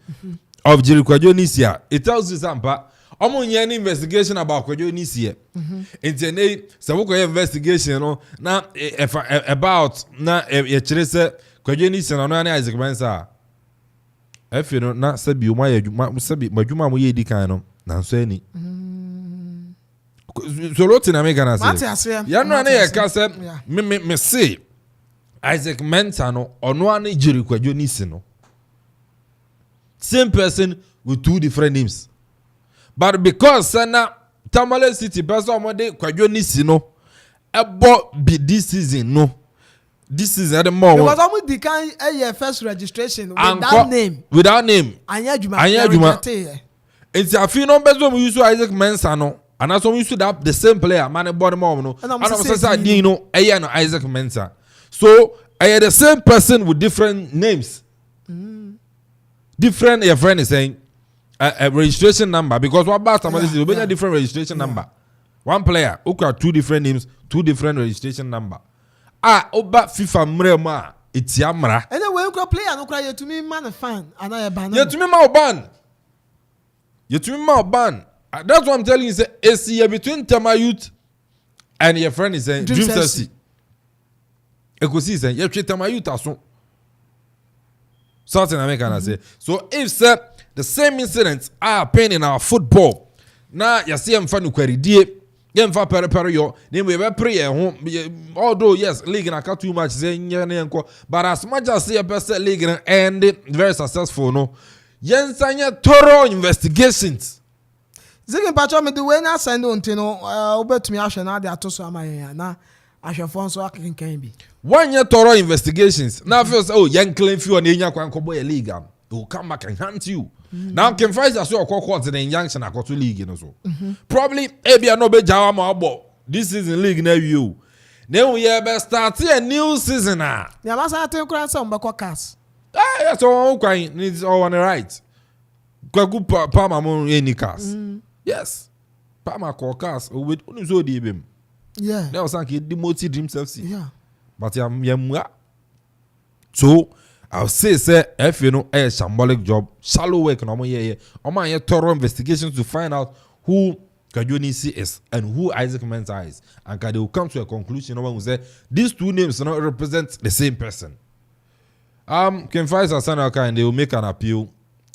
of Jirekwajoninsi. It tells you something. Any investigation about Kwajonisi. It's a investigation now about now Kwajonisi and Isaac Mensah. If you don't not say you my majuma mu yedi kan no na so ani. So lot na me gana say. Ya no na ye ka say me say Isaac Mensah no ono ani Jirekwajonisi no. Same person with two different names. But because na Tamale City person omode Kwajonisi no ebo be this season no. This is at the moment. Because I'm with the kind first registration without name. Without name. Anya Juma. It's a few numbers when we use Isaac Mensah no. And also we used to have the same player, man body mom no. And I'm saying you know Isaac Mensah. So I had the same person with different names. Different your friend is saying a registration number because what about somebody is a different registration number. One player who got two different names, two different registration number. Oba FIFA mrema it's yamra. Anyway, you can play and you to me man fan and I ban. You to me ma ban. You to me ma ban. That's what I'm telling you. It's here between Tama Youth and your friend is saying Dream Chelsea. Ekosi saying you treat Tama Youth aso. Something I make and say. So if the same incidents are happening in our football, now you see I'm fan ukweridie. Although yes, league na too much but as much as a person league and very successful no yensanya thorough investigations zigin patcho me the way na send on no obetumi ahwe na de atoso amaye na ahwefo nso akenkan bi 1 year thorough investigations now feels young claim few on enya kwanko boy league they will come back and hunt you. Now can find us your court in the injunction I to league and so. Probably Abia no be Jawa Mabo. This season league now you. Then we have started a new season now. Yeah, must have to cross some cast. That's all crying. It's all on the right. Kwagu Palma mon any cast. Yes. Palma call cast with so deep. Yeah. That was like the multi dream self. Yeah. But so I'll say if you know a symbolic job, shallow work no more thorough investigations to find out who Kwajonisi is and who Isaac Mensah is. And they will come to a conclusion when we say these two names not represent the same person. Can find and they will make an appeal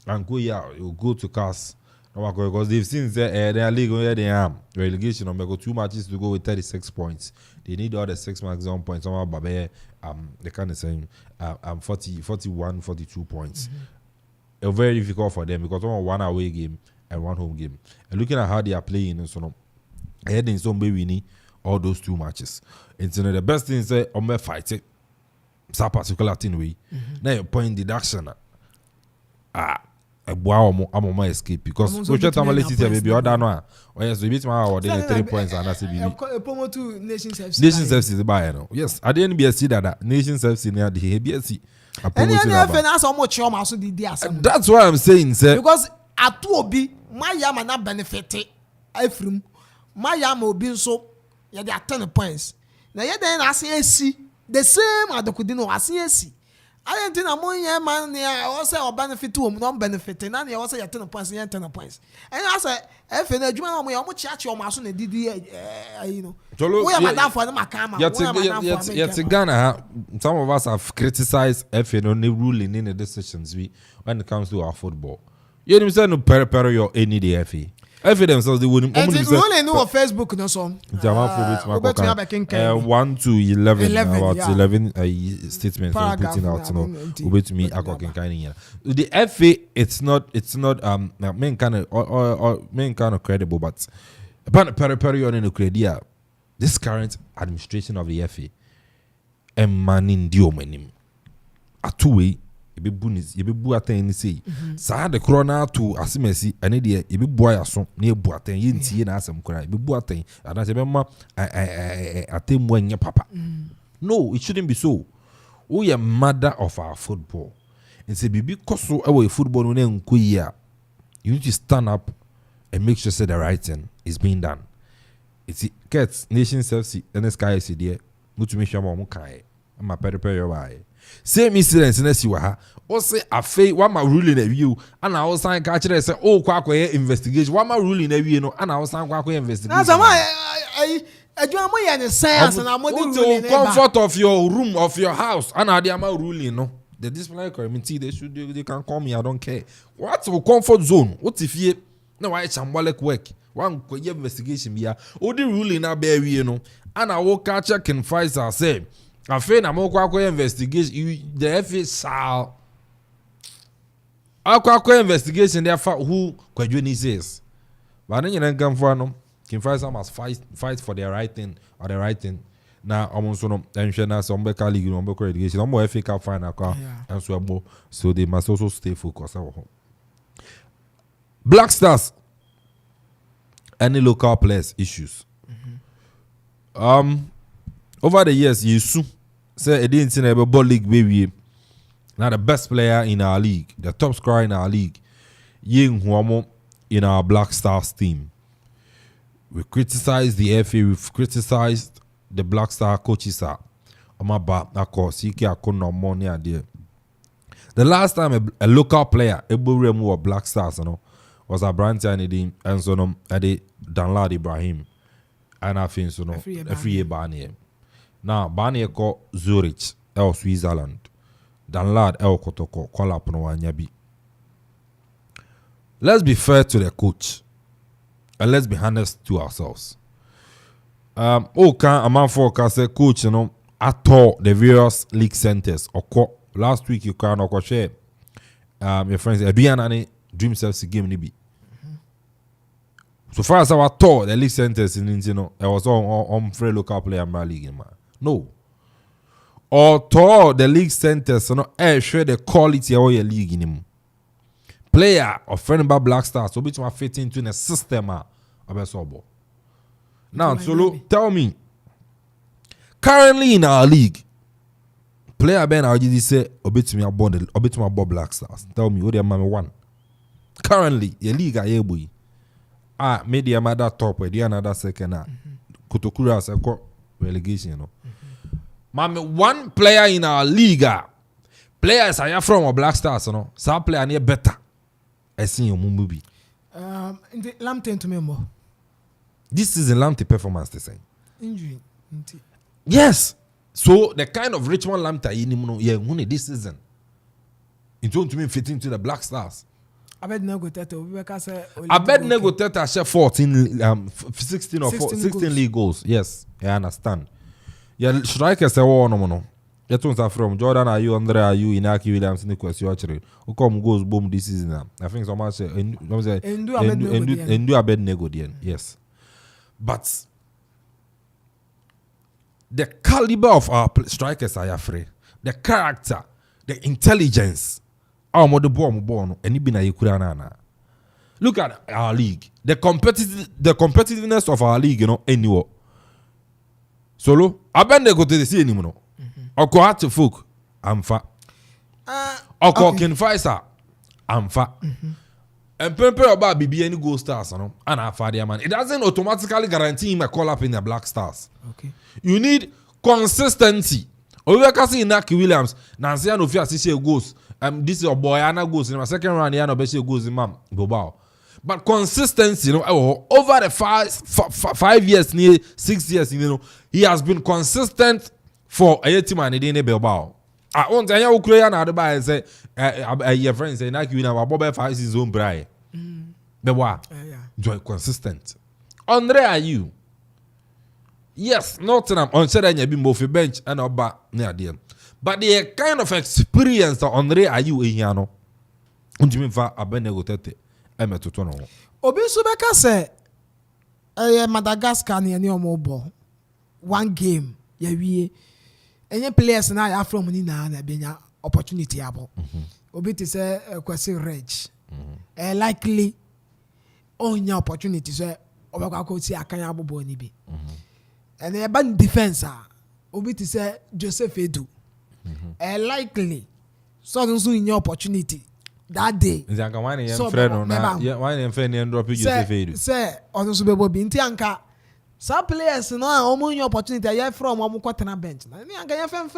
and go you'll go to CAS. Because they've seen their league where they are relegation they got 2 matches to go with 36 points. They need all the 6 maximum points. They kind of saying 41, 42 points. It's very difficult for them because one away game and 1 home game. And looking at how they are playing, so no, I had in some way winning all those 2 matches. It's the best thing is on my fight it. Some particular thing way. Now your point deduction. Wow, I'm on my escape because we just have to baby other no. Oh yes, we beat my or 3 points and that's it. Nations FC. Nations FC the buy no. Yes, I didn't be a see that Nations FC near the BSC. That's why I'm saying, sir. Because at Obi, my yama na benefited. From my yama obi so yeah, there are 10 points. Now yeah, then I see the same as the Kudino. I see. I don't think I'm man near also benefit to non benefit, and I also 10 points and 10 points. And I say, if in a Juma, we are much at your mason, did you know? We are madam for the Macama. Yet, Ghana, some of us have criticized FNO ruling in the decisions when it comes to our football. You don't say no per your any DFA. Every themselves they wouldn't. And it's only new on Facebook, no song. 1 to 11 about 11 statements for putting out. No, with me, the FA, it's not main kind of credible, but upon period in the credit, this current administration of the FA, and manning diomenim, a 2-way. Ebe bu aten ni sei sa de krona to asemasi ene de ebe bu ayaso na ebu aten ye ntie na asem kora ebe bu aten ana se be ma atemu anya papa. No, it shouldn't be so. We are mother of our football. And say bibi koso e football no na nko yi a, you need to stand up and make sure say the right thing is being done. It's Cats Nations FC and Sky FC there mutumi hwa ma mo kai ma pere yo ba. Same incidents in Siwaha. Or say a fake one my ruling a view, and I was saying catch say, oh, quack investigation. One my ruling a view, and I was saying quack investigation. That's I do my science and I'm the comfort of your room, of your house, and I am ruling. No, the disciplinary committee they can call me, I don't care. What's a comfort zone? What if you no I shambolic work? One investigation here, oh, the ruling now bear you know, and I will catch a can fight our say. I feel I'm going investigation. The FA shall. Our investigation. Therefore, who Kwajuni says, but then you don't come for no. Can find some as fight for their right thing or the right thing. Now, almost no. I'm sure now some better league, some better education, some more FA Cup final, and so they must also stay focused. Black Stars. Any local players issues. Over the years, you say it didn't see a ball league baby. Now the best player in our league, the top scorer in our league, Ying Huamo in our Black Stars team. We criticized the FA, we've criticized the Black Star coaches. The last time a local player able to remove Black Stars was a Brand and so no Danlad Ibrahim. And I think so no every year Barney. Now Barney ko Zurich, Switzerland. Danlad Kotoko, Kolapono Wanyabi. Let's be fair to the coach. And let's be honest to ourselves. Amanfo can say coach, at all the various league centers. Last week you can share your friends Adrian Dream Self game nibi. So far as our tour, the league centers in it was on free local player league. No. Or tour the league centers, share the quality of your league in him. Player of friend about Black Stars, so which one fit into the system of a sobo. Now, Solo, tell me, currently in our league, player Ben Algidi say, obit me about Black Stars. Tell me, what the man one. Currently, your league are able. Maybe another top, maybe another second. Kotokura has a relegation. Mami, one player in our league, players are from a Black Stars, some player near better. I see your movie. In the Lampton to me more. This is a Lamptey performance, they say. Injury. Yes. So the kind of Richmond Lamptey this season, it won't me fit into the Black Stars. I bet Nego Teta share 16 league goals. Yes, I understand. Yeah, strikers say no. Yetunsa from Jordan are you, Andre are you, Inaki Williams in the question actually. Who come goes boom this season. I think someone say Endu Abednego then. Yes. But the caliber of our strikers are afraid. The character, the intelligence. Our mother born and it be na. Look at our league. The competitiveness of our league, anywhere. Solo, Abednego to the sea anymore. Oko Hati Folk, Amfa. Oko Kenfaisa, Amfa. And Pempe about BB any gold stars, and Afadia man. It doesn't automatically guarantee him a call up in the Black Stars. Okay. You need consistency. Ovekasi Inaki Williams, Nancy and Ofia Sisi goes. This is your boy Anna goes in my second round. Yana Beshi goes in Mam Bobao. But consistency, over the 5 years, near 6 years, he has been consistent. For a team and it ain't Bilbao. I want to hear Ukraine and the say, your friends say, Nike, we have Bob F. his own bride. Bewa, joy consistent. Andre, are you? Yes, Nottingham on said and you be both bench and about near them. But the kind of experience that Andre, are you in Yano? And you mean for a Benegotete, Emma to turn on. Obi Subeka say, Madagascar near your mobile. One game, yeah, any players now are from Nina and being opportunity able. Obi to say question rage. Likely on your opportunities where Obaka see a Kanyabo Bonibi. And a bad defense Obi to say Joseph Edu. Likely so soon in your opportunity that day. So say on the Super Bowl Bintianka. Some players no your opportunity I from quarter bench. Na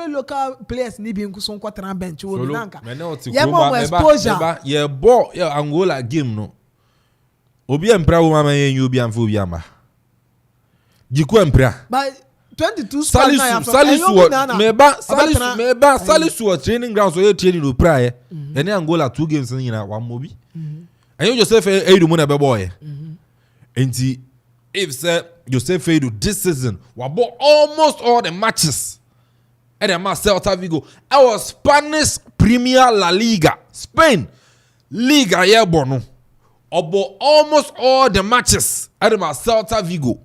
local players ni bi nkuso quarter bench wo nanka. Yeah, more exposure. Yeah, ball Angola game no. Obi empra wo mama yen obi amfa obi ama. Jiku empra. But 22 Salisu training ground so you training no prayer. Ene Angola 2 games nyina one mobi. And you Joseph Edu mo na be boy. Enti if say Joseph Edu this season we bought almost all the matches at the Celta Vigo. I was Spanish Premier La Liga, Spain Liga yeah bono. About almost all the matches at the Celta Vigo.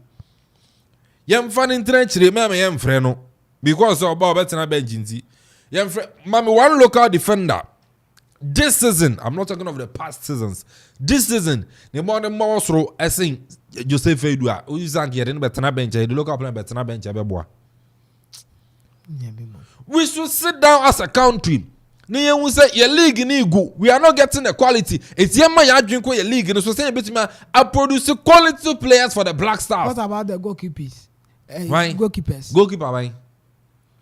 Yem fan in trench remember yem freno because of about better bench inti. Yem mami one local defender. This season, I'm not talking of the past seasons. This season, the morning monstro essing Joseph Edua. Who is here in better bench? The local player better bench. We should sit down as a country. We say your league ni good. We are not getting the quality. It's your man you drink your league. So say bit I produce quality players for the Black Stars. What about the goalkeepers? Right. Goalkeepers. Goalkeeper, right?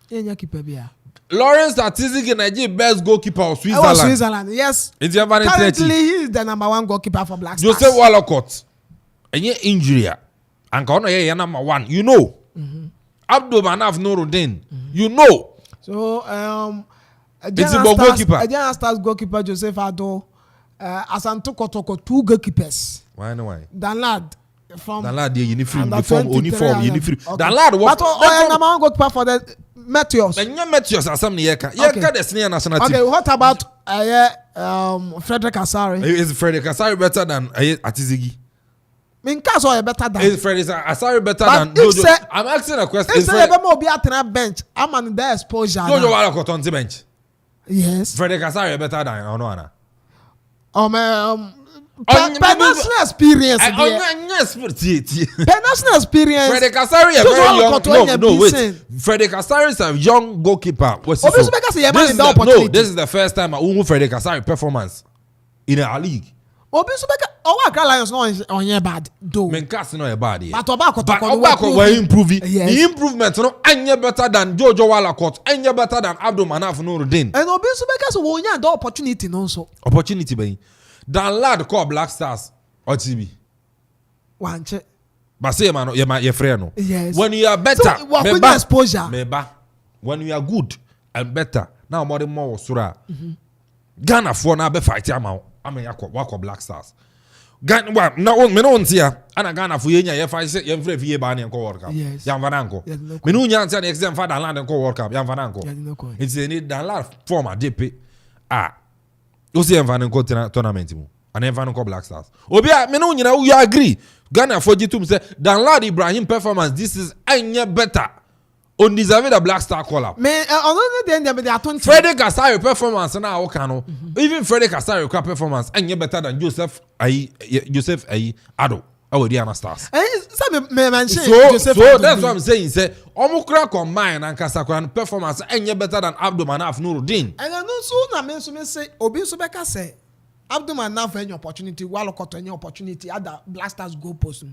Yeah, keeper beer. Lawrence Atizigi, Nigeria best goalkeeper of Switzerland. Switzerland, yes. Currently, he is the number 1 goalkeeper for Black Stars. Joseph Wallacott, and your injury, and Kono your number 1. You know. Abdul Manaf Nuruddin. You know. So, it's about goalkeeper. Again, Stars goalkeeper Joseph Ado, Asanto Kotoko 2 goalkeepers. Why? Danlad. From Danlad, uniform. Danlad, what? Number 1 goalkeeper for the Meteors. Meteors are some yeka. Yeka the senior national team. Okay, what about Frederick Asari? Is Frederick Asari better than Atizigi? Minkaso better than. Is Frederick Asari better than Jojo? I'm asking a question. If say be at the bench, I'm on the exposure. Jojo Wallacott on the bench. Yes. Frederick Asari better than Onoana. National experience. National experience. Frederick Asari is very young. No, wait. Frederick Asari is a young goalkeeper. This is the first time I Frederick Asari performance in our league. Lions not on bad. Do. Menkasi not bad. But Obako were improving. The improvement no any better than Jojo Wallacott, any better than Abdul Manaf Nuruddin. And Obisubeka so we the opportunity also. Opportunity by. Dan lad call Black Stars or TV. One check. But say man, your friend no. Yes. When you are better, so, exposure. When you are good and better, now more sura. Ghana for now be fight am. I mean, wako Black Stars. Gan wa na on me no ntia ana Ghana fo yenya ye fa se ye mfre fie ba ne nko World Cup. Ya mfa na nko. Me no nya ntia na exam fa dan land nko World Cup ya mfa na nko. It's ni dan land form adepe. O se mfa nko tournament mu. Ana mfa nko Black Stars. Obi a me no nyina you agree. Ghana for jitum say dan land Ibrahim performance this is anya better. On deserve the Black Star call up. Me on the end they are 20. Freddie Casario performance na Okano. Even Freddie Casario performance anya better than Joseph Ado. Our Diana Stars. So that's what I'm saying. Say Omukra combine and Kasakran performance anya better than Abdul Manaf Nuruddin. And I know so na me say Obi Sobeka say Abdul Manaf any opportunity while any opportunity other Black Stars goal post.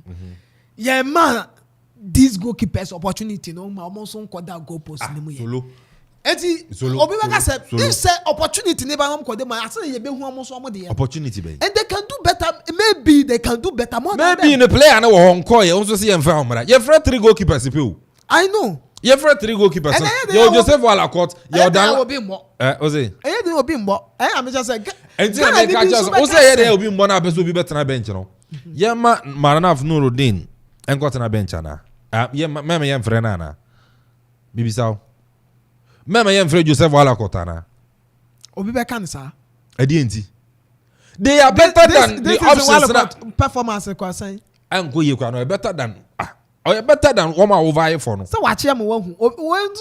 Yeah man. This goalkeeper's opportunity no almost on that goal post solo. Obi Baka said if say opportunity never I say you be who almost opportunity be. And they can do better. Maybe they can do better more maybe in a player na Hong Kong also see em fa you have 3 goalkeepers people. I know. You have 3 goalkeepers. You Joseph Walacott, you dan will be more. Ose. There will be more. I'm just saying. Until they catch us. Ose there will be more na person will be better na bench no. Yeah Maranaf Nuruddin en got na bench na. Mema yem frɛ nana bibisa mema yem frɛ Joseph Walacott na obi be kan sa enti they are better than the options na performance kwa san anko ye kwa no better than better than woma over for no so wache am wo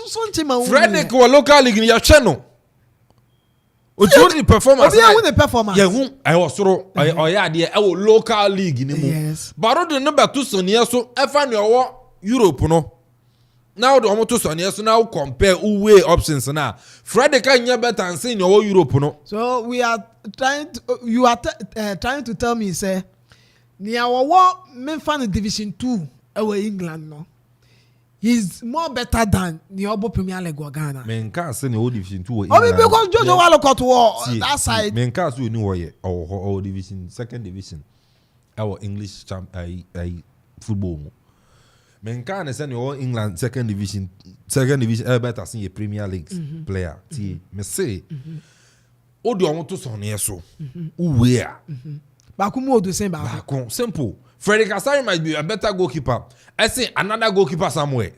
so nchi ma wo Frederick wa local league ni ya hwe no o the performance obi a win the performance ye hu was soro oya de e local league ni mu baro de no beto so ne so e fa ne owo Europe no now the almost so near so now compare way options now Friday can you better and say in your Europe no so we are trying to trying to tell me say near what men fan division 2 away England no he's more better than the Obo Premier League or Ghana men can't say the division 2 because Jojo Walacott war that side men can't do any or division 2nd division our English football men can send your England second division better see a Premier League player me say o do want to so near so where Bakumo do same Bakun simple Frederick Asari might be a better goalkeeper I say another goalkeeper somewhere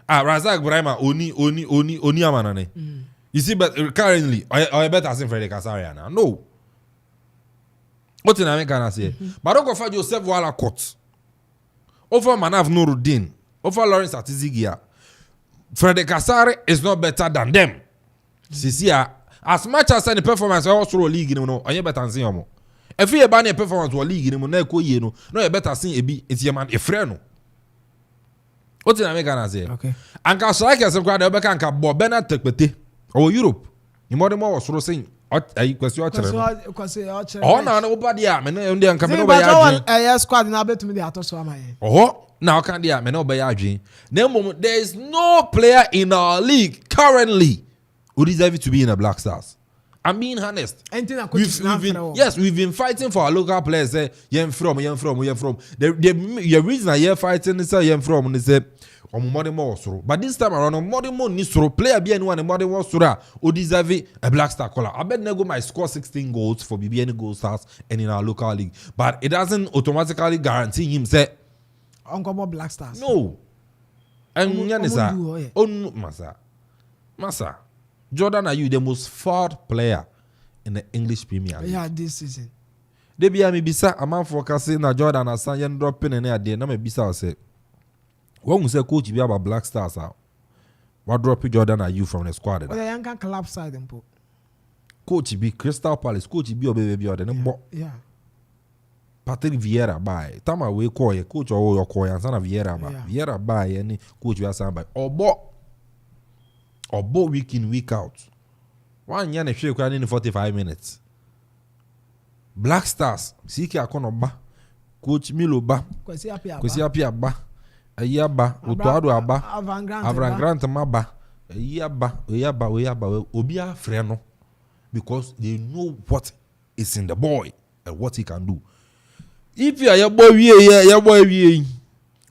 Razak Barima oni amanane you see but currently I better say Frederick Asari now no what in America can I say but don't go for Joseph Walacott over Manaf Nuruddin, over Lawrence Atizigia, Frederick Asari is not better than them. Sisia, as much as any performance I also league in no, you better see him. If you ban a performance or league in no, you better see a be it's your man a friend. What in America say? Okay. And can strike as a crowd of Becan Bobena Tekpete or Europe. You more than more was saying. I question oh no nobody me no ndey anka me no be ya squad na betu me dey atoso amaye now can dey me no be ya adwen na mom there is no player in our league currently who deserve to be in the Black Stars. I'm being honest. We've been fighting for our local players. Say you're from. The reason I hear fighting is say you're from is say but this time around modern more needs to player be anyone modern was who deserve a Black Star color. I bet Nego might score 16 goals for BBN Gold Stars and in our local league, but it doesn't automatically guarantee him say Uncle Black Stars. No. And Masa. Jordan, are you the most fought player in the English Premier League? Yeah, this season. They be a me bisa Amanfo kasi na Jordan asan yen dropping in there na me bisa say. When we say coach be about Black Stars out. What drop Jordan are you from the squad? Well, young can collapse side them. Coach be Crystal Palace, coach be baby or the yeah. Patrick Vieira by. Tama we call ye coach or your call and son of Vieira by. Vieira by any coach we are signed by. Or week in, week out. One year in 45 minutes. Black Stars, Siki Akono ba, Coach Milo ba, Kwesi Apia ba, Ayaba, Utuado aba, Avrangrant maba, Ayaba, Obia Freno, because they know what is in the boy and what he can do. If you are your boy,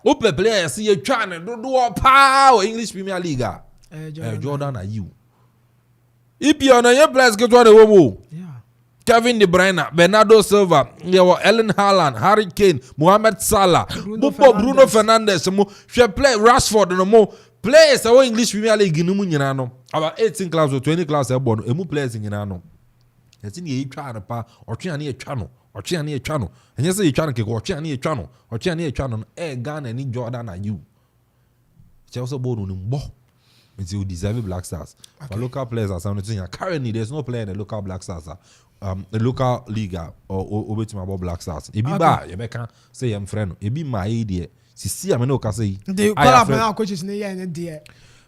Open player, see you trying to do a power English Premier League. Jordan are you? If you are not your players, get to the woman. Yeah. Kevin De Bruyne, Bernardo Silva, Ellen Haaland, Harry Kane, Mohamed Salah, Bruno Fernandes, play Rashford no more players our English Premier League no nyina no. About 18 clubs or 20 clubs e born emu players nyina no. Eti ni etwa no pa, otwe ani etwa no. Otwe ani etwa no. Enye se etwa no ke otwe ani etwa no. Otwe ani etwa no Ghana ni Jordan and you. Chelsea born no mbo. It's you deserve Black Stars. Okay. But local players are something. Currently, there's no player in the local Black Stars. The local league or over to my Black Stars. It be bad. You can't say I'm friend. It be my idea. See, I'm no say. They call up now coaches in the year in the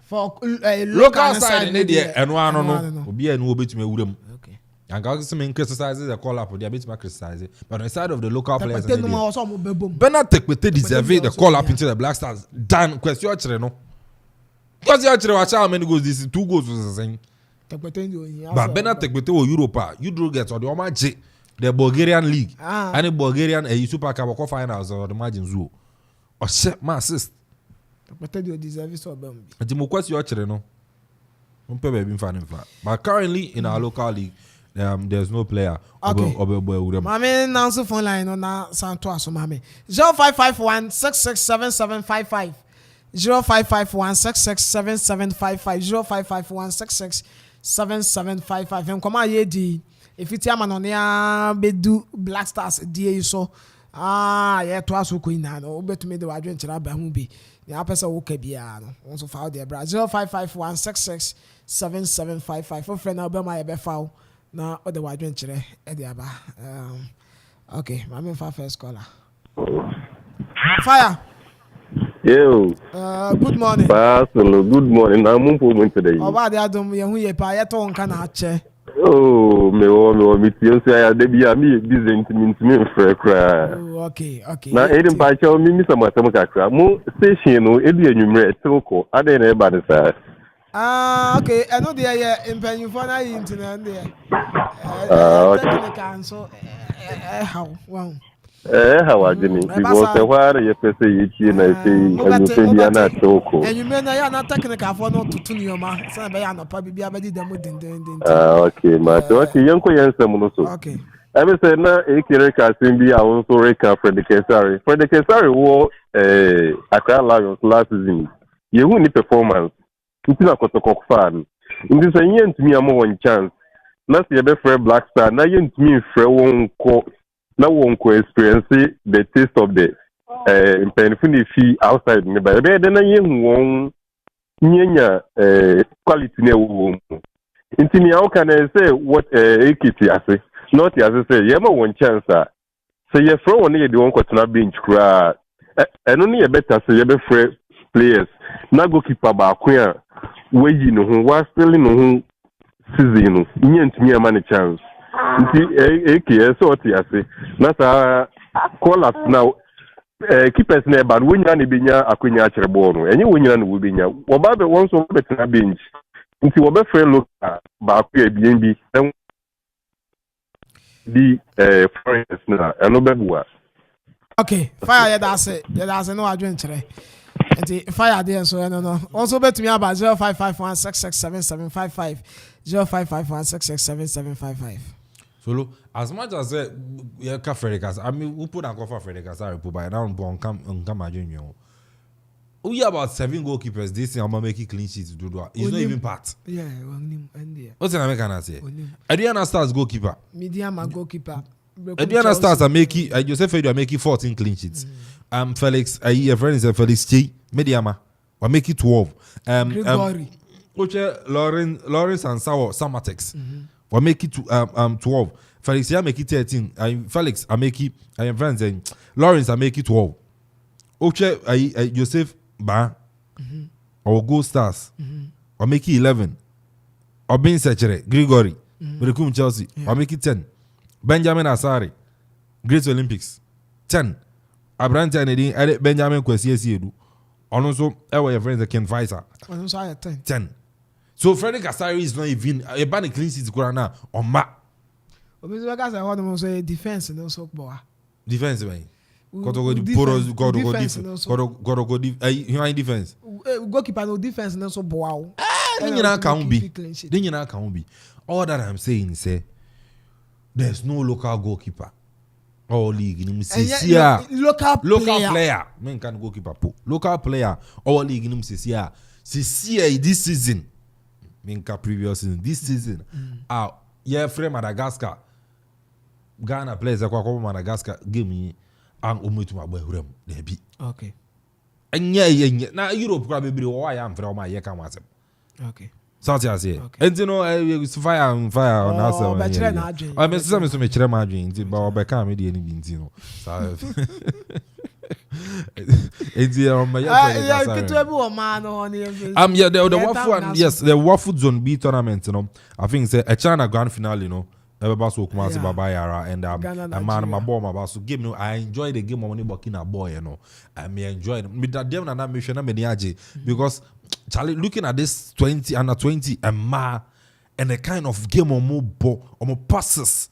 for local side in the and one no. Be a new bit me with them. Okay. And guys, some criticizes the call up. They are bit my criticize. But on the side of the local players, Bernard take with deserve the call up into the Black Stars. Dan question no. Because you actually watch how many goals this is 2 goals was the same. But Bernard take with Europa, you do get or the Omaji, the Bulgarian league, and the Bulgarian Super Cup finals or the margin zoo. Or set my assist. But you deserve so bad. And the Mukwes you actually know. But currently in our local league, there's no player. Okay. Mami Nancy phone line on Santoas, Mami. 0551 667755. 0551667755 0551667755 and come here di if it's am on ya bedu Black Stars die so yeah to aso ko ina no betumi de wadwen kira ba hu bi ya pesa wo ka bia no won so file there bra 0551667755 for friend na be ma be file na o de wadwen kire e de aba okay mama fa first caller fire. Yo. Good morning. Pasolo, good morning. Amanfo today. Oba de adom ye hu ye pa ye to nka na ache. Oh, me mi ti o se ya de bia mi business mi frɛ kra. Oh, okay. Na edin pa cha mi mi samasam kakra. Mo station no edu enwumre etoko. Ade na e ba de sa. Okay. Eno de ye impanyufo na yi ntina de. Okay. So how? Wow. How are you? Because the war you say you na say you say na toko. And you mean na na technical for not to tune your man. Say be ya na pa bibia be di demo din. Okay, ma. Okay, yanko yansam no so. Okay. I be say na ekere ka simbi a won so reka Fred Kesari. Fred Kesari wo Accra Lions last season. You hu ni performance. Ntina kotoko fan. Ndi say yentumi am one chance. Na say be Fred Black Star na yentumi frɛ won ko. Now one co experience the taste of the fee outside me by then I won quality near womb. Intimi, how can I say what Ekiti I say? Not as I say, you have one chance. So you throw one year the one to bench cry. And only a better say you have players. Now go keep about queer. Where you know who was still in who season. You me a money chance. AKS what you say. Nasa call us now. Keepers never when you binya akunya chrebonu. And you win you will be nya. Obabe once over the bench. Until obe friend look back BNB. The foreigners now. And no okay, fire that's it. That's no adventure. Fire there so no. Also bet me about 0551667755 0551667755. So as much as you can Frederick, I mean we put Akuffo Frederick as a by now on come junior. We about 7 goalkeepers this year. I'm making clean sheets to do that. It's not even part. Yeah, what's the American say? Adriana Stars goalkeeper. Medium goalkeeper. Adriana Stars are making. Joseph Edu are making 14 clean sheets. Felix, a friend is Felix J. Mediama. We make it 12. Gregory. Lawrence and Samatex. We make it 12. Felix, I make it 13. Felix, I make it. I am friends. Lawrence, I make it 12. Oche, Joseph Ba. Or Gold Stars. I make it 11. Or Ben Sechere, Gregory. Recruit Chelsea. I make it 10. Benjamin Asari. Great Olympics. 10. Abrante Anedi, Benjamin Kwesi Edu. And also, our friends Ken Pfizer. 10. So Frederick Asari is not even a bad clean sheet now on ma. Defense and also defense, man. Defense. Goalkeeper no defense and also Then you can't be. All that I'm saying is there's no local goalkeeper. All league in local player. Men can goalkeeper po. Local player. All league in this season. Men can previous season. This season. Free Madagascar. Ghana players kwa Madagascar game and umutu ma boy hurem. Debi. Okay. And na Europe kwa be why am from my year come okay. South Asia. And you know fire on us. I mean some so much my dream but be can me dey any you know. The Waffle Zone B tournament, you know. I think it's a China grand finale, you know. Everybody so Okoman Babayara and man my ball my so game no I enjoy the game when working a boy, you know. I may enjoy it. Me that them na mission na me because Charlie looking at this 20 under 20 and the kind of game on more ball on more passes.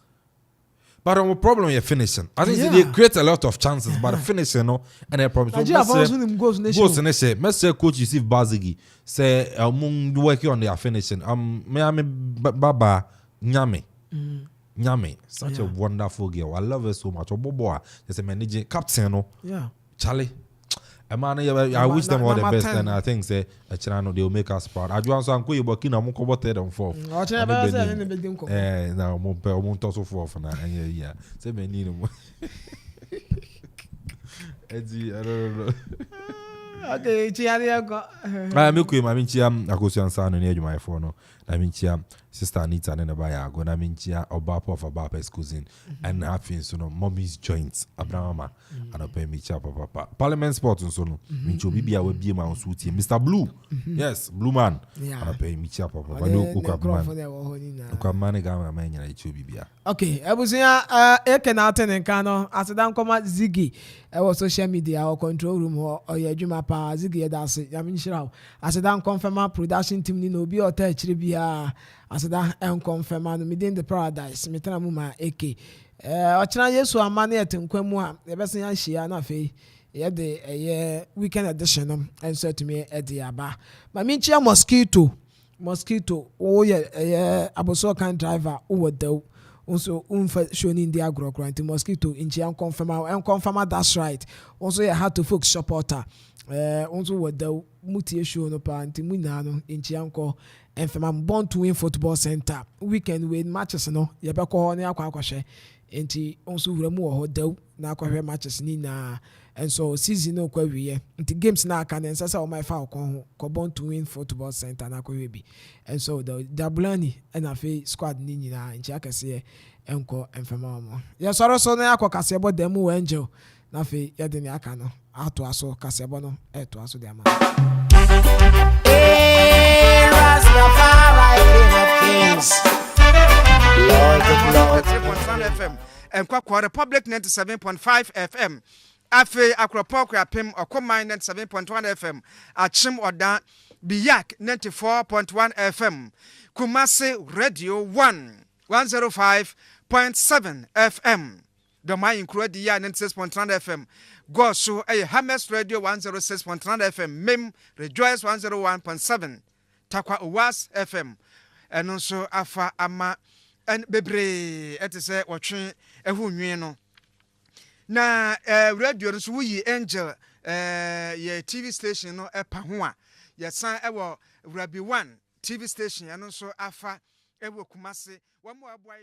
But the problem with finishing, I think they create a lot of chances, but the finishing, no, and the problem. Goals in this. Mr. Coach Yusuf Bazigi say, working on their finishing. Me Baba Nyame, such a wonderful girl. I love her so much. Oboboa, just a manager, captain, no, Charlie. Man, I wish them all the best, and I think say China they will make us proud. I just want to go working on more third and fourth. Now more toss fourth now, yeah. Say me need more. I don't know. Okay, Chia go. I mean, I go see son near my phone. I mean, sister Anita and Baya go. I mean, Obapa of Obapa's cousin and having so no mommy's joints, Abrahama, and I pay me papa. Parliament Sports and so no. Mincho Bibi, I will be my own suit. Mr. Blue, yes, Blue Man, and I pay me papa. I know Okoman Gama man, I should be. Okay, I was here. Ekenaten and Kano. As a damn come Ziggy. I was social media or control room or your Juma Pa Ziggy. That's it. I mean, sure. As a damn confirm production team, no be or touch Ribia. As a damn confirm within the paradise. Metana Muma Eke. Ochina Yesu Amani at Nkwemwa. The best thing she ana fe. Yeah, the weekend edition and said to me at the Aba. My Minchia mosquito. Oh, yeah, Aboso can driver over the. Also, shown in the agro quarantine mosquito in Chiang confirm that's right. Also, you had to folks supporter. Also, what the muti show no party Munano in Chianco and from Born to Win Football Center. Weekend win matches, no, Yabako on Aquashe. And also remove hotel now matches Nina. And so season no query. The games now can answer my file Born to Win Football Center na be. And so the Dablani and a fee squad Nina in Chakasi Enko and Famamo. Yes, also na Casebo demo angel. Nafi Yadini Akano. Ato aso Casebono, eto aso diamond. FM and Kwakwa Republic 97.5 FM. Afe Akropong-Akuapem Okoman 97.1 FM. Achim Oda Biyak 94.1 FM. Kumasi Radio 105.7 FM. Doma Incrediya 96.9 FM. Gosu Hames Radio 106.9 FM. Mim Rejoice 101.7. Takwa Uwas FM. And also Afa Ama and Bebre etise watching ehu no. Na radio nso wuyi Angel ye TV station no epa ho a ye san ewo Rabi 1 TV station ya no so afa ewo Kumase wo mo aboa